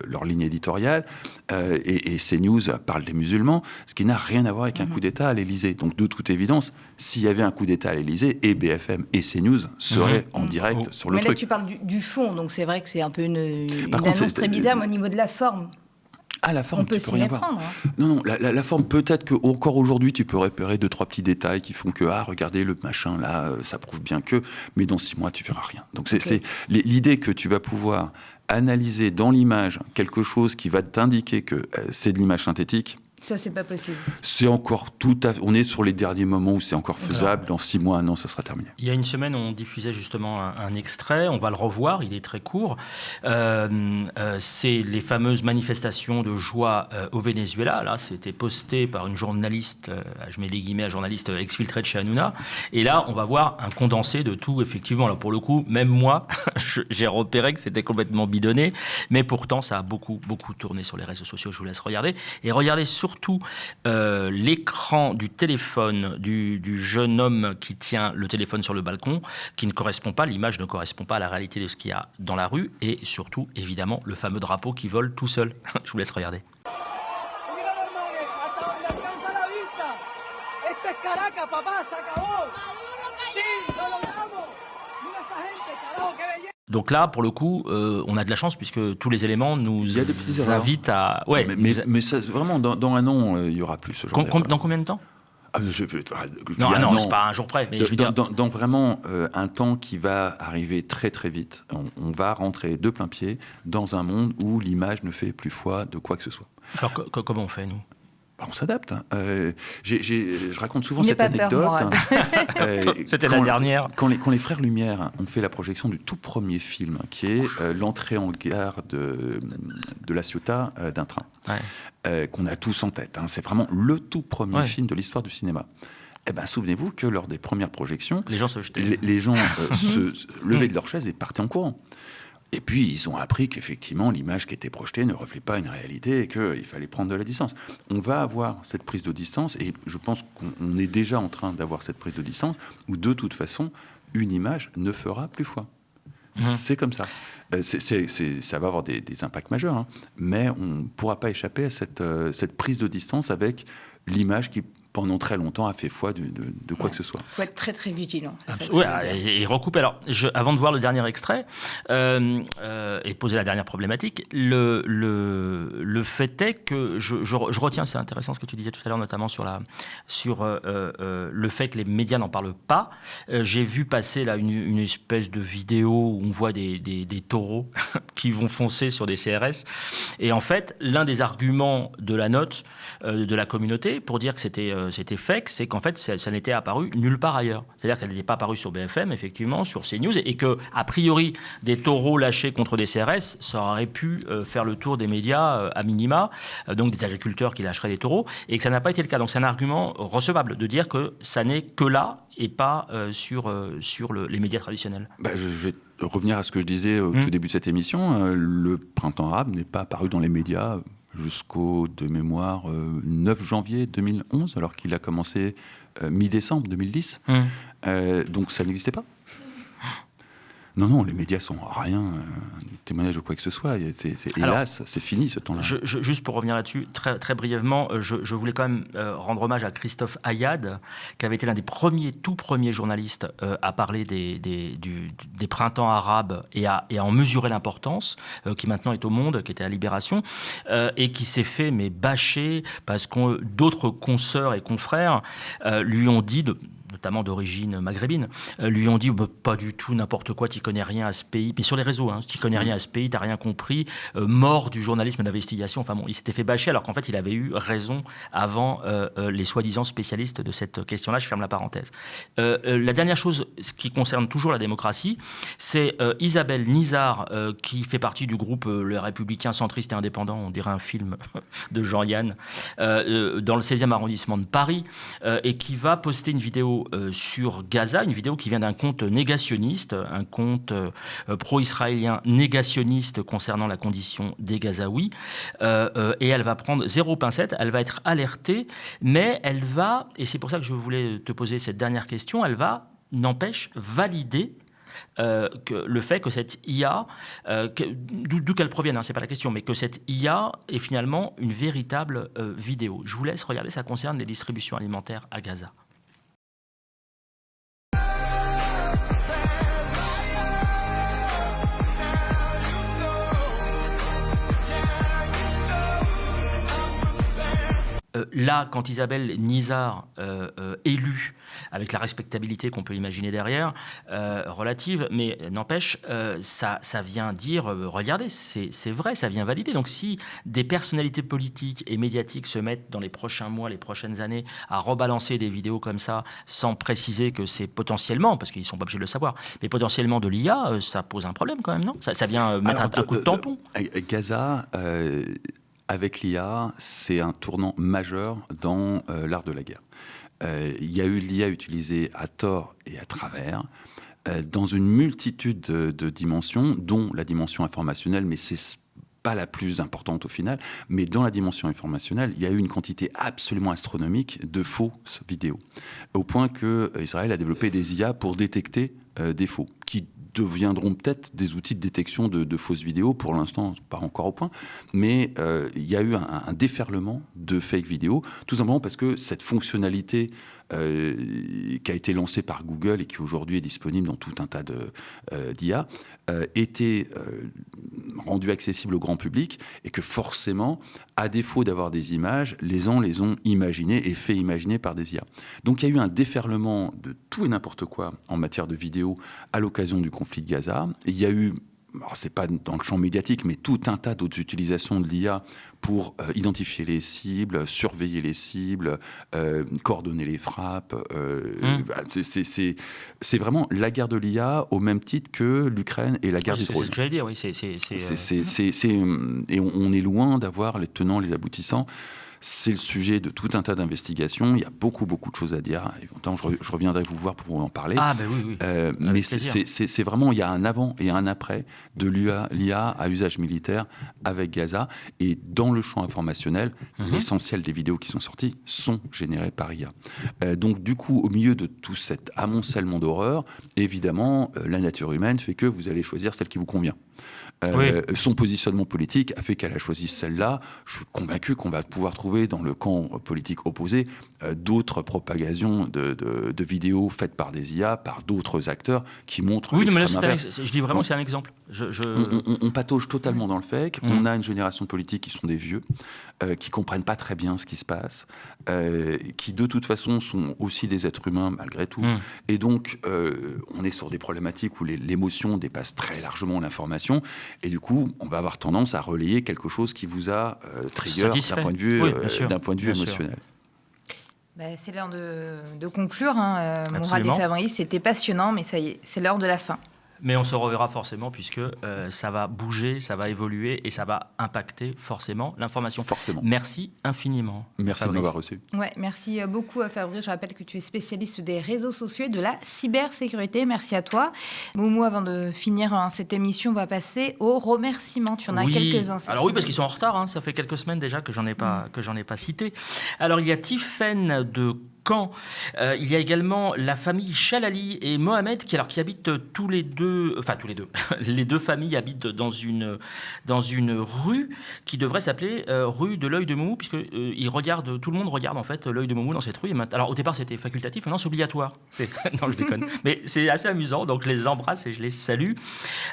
leur ligne éditoriale, et CNews parle des musulmans, ce qui n'a rien à voir avec un coup d'État à l'Élysée. Donc, de toute évidence, s'il y avait un coup d'État à l'Élysée, et BFM et CNews seraient en direct sur le truc. Mais là, tu parles du fond, donc c'est vrai que c'est un peu une annonce très bizarre, mais au niveau de la forme. Ah, la forme, on peut tu peux rien voir. Non, la forme, peut-être qu'encore aujourd'hui, tu peux repérer 2-3 petits détails qui font que, regardez, le machin, là, ça prouve bien que... Mais dans 6 mois, tu verras rien. Donc, c'est l'idée que tu vas pouvoir analyser dans l'image quelque chose qui va t'indiquer que c'est de l'image synthétique. Ça, c'est pas possible. C'est encore on est sur les derniers moments où c'est encore faisable. Dans 6 mois, 1 an, ça sera terminé. Il y a une semaine, on diffusait justement un extrait. On va le revoir. Il est très court. C'est les fameuses manifestations de joie au Venezuela. Là, c'était posté par une journaliste, je mets des guillemets, un journaliste exfiltré de chez Hanouna. Et là, on va voir un condensé de tout, effectivement. Alors, pour le coup, même moi, j'ai repéré que c'était complètement bidonné. Mais pourtant, ça a beaucoup tourné sur les réseaux sociaux. Je vous laisse regarder. Et regardez surtout l'écran du téléphone du jeune homme qui tient le téléphone sur le balcon, qui ne correspond pas, l'image ne correspond pas à la réalité de ce qu'il y a dans la rue, et surtout, évidemment, le fameux drapeau qui vole tout seul. Je vous laisse regarder. Donc là, pour le coup, on a de la chance puisque tous les éléments nous invitent à... Ouais, mais ça, vraiment, dans 1 an, il y aura plus ce genre Dans combien de temps? Non, c'est pas un jour près. Mais dans vraiment un temps qui va arriver très très vite. On va rentrer de plein pied dans un monde où l'image ne fait plus foi de quoi que ce soit. Alors comment on fait, nous? On s'adapte. Je raconte souvent cette anecdote. C'était la dernière. Quand les frères Lumière ont fait la projection du tout premier film, qui est l'entrée en gare de La Ciotat d'un train, qu'on a tous en tête. C'est vraiment le tout premier film de l'histoire du cinéma. Souvenez-vous que lors des premières projections, les gens se jetaient. Les gens se levaient de leur chaise et partaient en courant. Et puis, ils ont appris qu'effectivement, l'image qui était projetée ne reflétait pas une réalité et qu'il fallait prendre de la distance. On va avoir cette prise de distance, et je pense qu'on est déjà en train d'avoir cette prise de distance, où de toute façon, une image ne fera plus foi. C'est comme ça. Ça va avoir des impacts majeurs, hein, mais on ne pourra pas échapper à cette prise de distance avec l'image qui, pendant très longtemps, a fait foi de quoi que ce soit. Il faut être très très vigilant. Oui, et recouper. Alors, avant de voir le dernier extrait et poser la dernière problématique, le fait est que je retiens, c'est intéressant ce que tu disais tout à l'heure, notamment sur le fait que les médias n'en parlent pas. J'ai vu passer là une espèce de vidéo où on voit des taureaux qui vont foncer sur des CRS. Et en fait, l'un des arguments de la note de la communauté pour dire que c'était fake, c'est qu'en fait, ça n'était apparu nulle part ailleurs. C'est-à-dire qu'elle n'était pas apparue sur BFM, effectivement, sur CNews, et que, a priori, des taureaux lâchés contre des CRS, ça aurait pu faire le tour des médias à minima, donc des agriculteurs qui lâcheraient des taureaux, et que ça n'a pas été le cas. Donc c'est un argument recevable de dire que ça n'est que là et pas sur les médias traditionnels. Je vais revenir à ce que je disais au tout début de cette émission. Le printemps arabe n'est pas apparu dans les médias jusqu'au, de mémoire, 9 janvier 2011, alors qu'il a commencé mi-décembre 2010. Donc ça n'existait pas. Non, les médias sont rien témoignage de quoi que ce soit. Hélas, c'est fini ce temps-là. Juste pour revenir là-dessus, très, très brièvement, je voulais quand même rendre hommage à Christophe Ayad, qui avait été l'un des tout premiers journalistes à parler des printemps arabes et à en mesurer l'importance, qui maintenant est au Monde, qui était à Libération, et qui s'est fait bâcher parce que d'autres consoeurs et confrères lui ont dit notamment d'origine maghrébine, lui ont dit pas du tout, n'importe quoi, tu connais rien à ce pays. Mais sur les réseaux, tu connais rien à ce pays, t'as rien compris, mort du journalisme d'investigation. Enfin bon, il s'était fait bâcher alors qu'en fait il avait eu raison avant les soi-disant spécialistes de cette question-là. Je ferme la parenthèse. La dernière chose, ce qui concerne toujours la démocratie, c'est Isabelle Nizar, qui fait partie du groupe Les Républicains centristes et indépendants, on dirait un film de Jean-Yann, dans le 16e arrondissement de Paris, et qui va poster une vidéo sur Gaza, une vidéo qui vient d'un compte négationniste, un compte pro-israélien négationniste concernant la condition des Gazaouis, et elle va prendre 0 pincette, elle va être alertée, mais elle va, et c'est pour ça que je voulais te poser cette dernière question, elle va, n'empêche, valider que le fait que cette IA, d'où qu'elle provienne, c'est pas la question, mais que cette IA est finalement une véritable vidéo. Je vous laisse regarder, ça concerne les distributions alimentaires à Gaza. Là, quand Isabelle Nizar, élue, avec la respectabilité qu'on peut imaginer derrière, relative, mais n'empêche, ça vient dire, regardez, c'est vrai, ça vient valider. Donc si des personnalités politiques et médiatiques se mettent dans les prochains mois, les prochaines années, à rebalancer des vidéos comme ça, sans préciser que c'est potentiellement, parce qu'ils ne sont pas obligés de le savoir, mais potentiellement de l'IA, ça pose un problème quand même, non ? Ça vient mettre un coup de tampon. Gaza... avec l'IA, c'est un tournant majeur dans l'art de la guerre. Il y a eu l'IA utilisée à tort et à travers, dans une multitude de dimensions, dont la dimension informationnelle, mais c'est pas la plus importante au final, mais dans la dimension informationnelle, il y a eu une quantité absolument astronomique de fausses vidéos, au point que Israël a développé des IA pour détecter des faux, qui deviendront peut-être des outils de détection de fausses vidéos, pour l'instant pas encore au point, mais il y a eu un déferlement de fake vidéos, tout simplement parce que cette fonctionnalité qui a été lancée par Google et qui aujourd'hui est disponible dans tout un tas d'IA, était rendue accessible au grand public, et que forcément, à défaut d'avoir des images, les gens les ont imaginées et fait imaginer par des IA. Donc il y a eu un déferlement de tout et n'importe quoi en matière de vidéos à l'occasion du conflit de Gaza. Et il y a eu, alors c'est pas dans le champ médiatique, mais tout un tas d'autres utilisations de l'IA pour identifier les cibles, surveiller les cibles, coordonner les frappes. C'est vraiment la guerre de l'IA au même titre que l'Ukraine et la guerre des drones. C'est ce que j'allais dire, oui. Et on est loin d'avoir les tenants, les aboutissants. C'est le sujet de tout un tas d'investigations. Il y a beaucoup de choses à dire. Et je reviendrai vous voir pour en parler. Ah, ben oui. Mais c'est vraiment, il y a un avant et un après de l'IA à usage militaire avec Gaza. Et dans le champ informationnel, l'essentiel des vidéos qui sont sorties sont générées par IA. Donc, du coup, au milieu de tout cet amoncellement d'horreur, évidemment, la nature humaine fait que vous allez choisir celle qui vous convient. Son positionnement politique a fait qu'elle a choisi celle-là. Je suis convaincu qu'on va pouvoir trouver dans le camp politique opposé d'autres propagations de vidéos faites par des IA, par d'autres acteurs qui montrent l'extrême inverse. Je dis vraiment que c'est un exemple. On patauge totalement dans le fake. On a une génération de politiques qui sont des vieux, qui comprennent pas très bien ce qui se passe, qui de toute façon sont aussi des êtres humains malgré tout. Et donc, on est sur des problématiques où l'émotion dépasse très largement l'information. Et du coup, on va avoir tendance à relayer quelque chose qui vous a trigger d'un point de vue émotionnel. C'est l'heure de conclure. Mourad et Fabrice, c'était passionnant, mais ça y est, c'est l'heure de la fin. Mais on se reverra forcément puisque ça va bouger, ça va évoluer et ça va impacter forcément l'information. Forcément. Merci infiniment. Merci de m'avoir reçu. Ouais, merci beaucoup à Fabrice. Je rappelle que tu es spécialiste des réseaux sociaux et de la cybersécurité. Merci à toi. Moumou, avant de finir cette émission, on va passer aux remerciements. Tu en as quelques-uns. Alors oui, parce qu'ils sont en retard. Ça fait quelques semaines déjà que j'en ai pas cité. Alors il y a Tiffaine de Caen. Il y a également la famille Chalali et Mohamed qui habitent tous les deux, les deux familles habitent dans une rue qui devrait s'appeler rue de l'œil de Moumou, puisque tout le monde regarde en fait l'œil de Moumou dans cette rue. Alors au départ c'était facultatif, maintenant c'est obligatoire. Non, je déconne. Mais c'est assez amusant, donc je les embrasse et je les salue.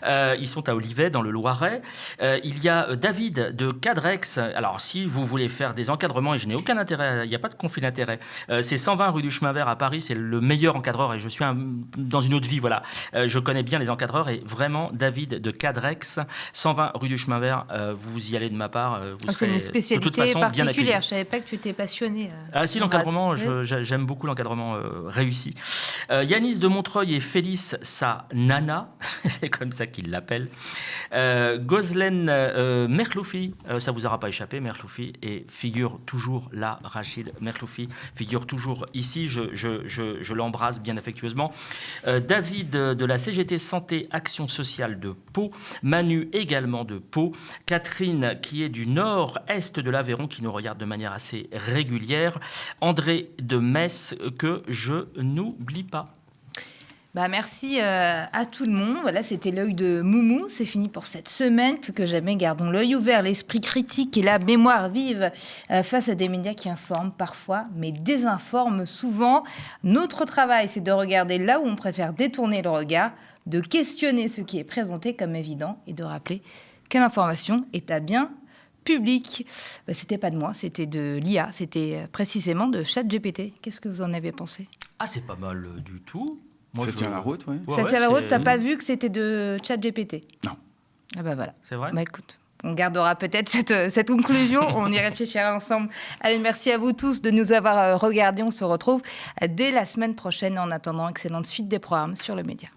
Ils sont à Olivet dans le Loiret. Il y a David de Cadrex. Alors si vous voulez faire des encadrements, et je n'ai aucun intérêt, il n'y a pas de conflit d'intérêt, c'est 120 rue du Chemin Vert à Paris, c'est le meilleur encadreur et je suis dans une autre vie, voilà. Je connais bien les encadreurs et vraiment David de Cadrex, 120 rue du Chemin Vert, vous y allez de ma part, vous serez c'est une spécialité de toute façon particulière, bien accueillis. Je savais pas que tu étais passionné. Si, l'encadrement, j'aime beaucoup l'encadrement réussi. Yanis de Montreuil et Félix, sa nana, c'est comme ça qu'il l'appelle. Gozlen Merloufi, ça vous aura pas échappé, Merloufi, et figure toujours là, Rachid Merloufi, figure toujours ici, je l'embrasse bien affectueusement. David de la CGT Santé Action Sociale de Pau, Manu également de Pau, Catherine qui est du nord-est de l'Aveyron, qui nous regarde de manière assez régulière, André de Metz que je n'oublie pas. Merci à tout le monde. Voilà, c'était l'œil de Moumou. C'est fini pour cette semaine. Plus que jamais, gardons l'œil ouvert, l'esprit critique et la mémoire vive face à des médias qui informent parfois, mais désinforment souvent. Notre travail, c'est de regarder là où on préfère détourner le regard, de questionner ce qui est présenté comme évident et de rappeler que l'information est à bien public. C'était pas de moi, c'était de l'IA. C'était précisément de ChatGPT. Qu'est-ce que vous en avez pensé ? C'est pas mal du tout. Ça tient la route, oui. Ça tient la route, t'as pas vu que c'était de ChatGPT ? Non. Voilà. C'est vrai ? Écoute, on gardera peut-être cette conclusion, on y réfléchira ensemble. Allez, merci à vous tous de nous avoir regardés. On se retrouve dès la semaine prochaine. En attendant, excellente suite des programmes sur le Média.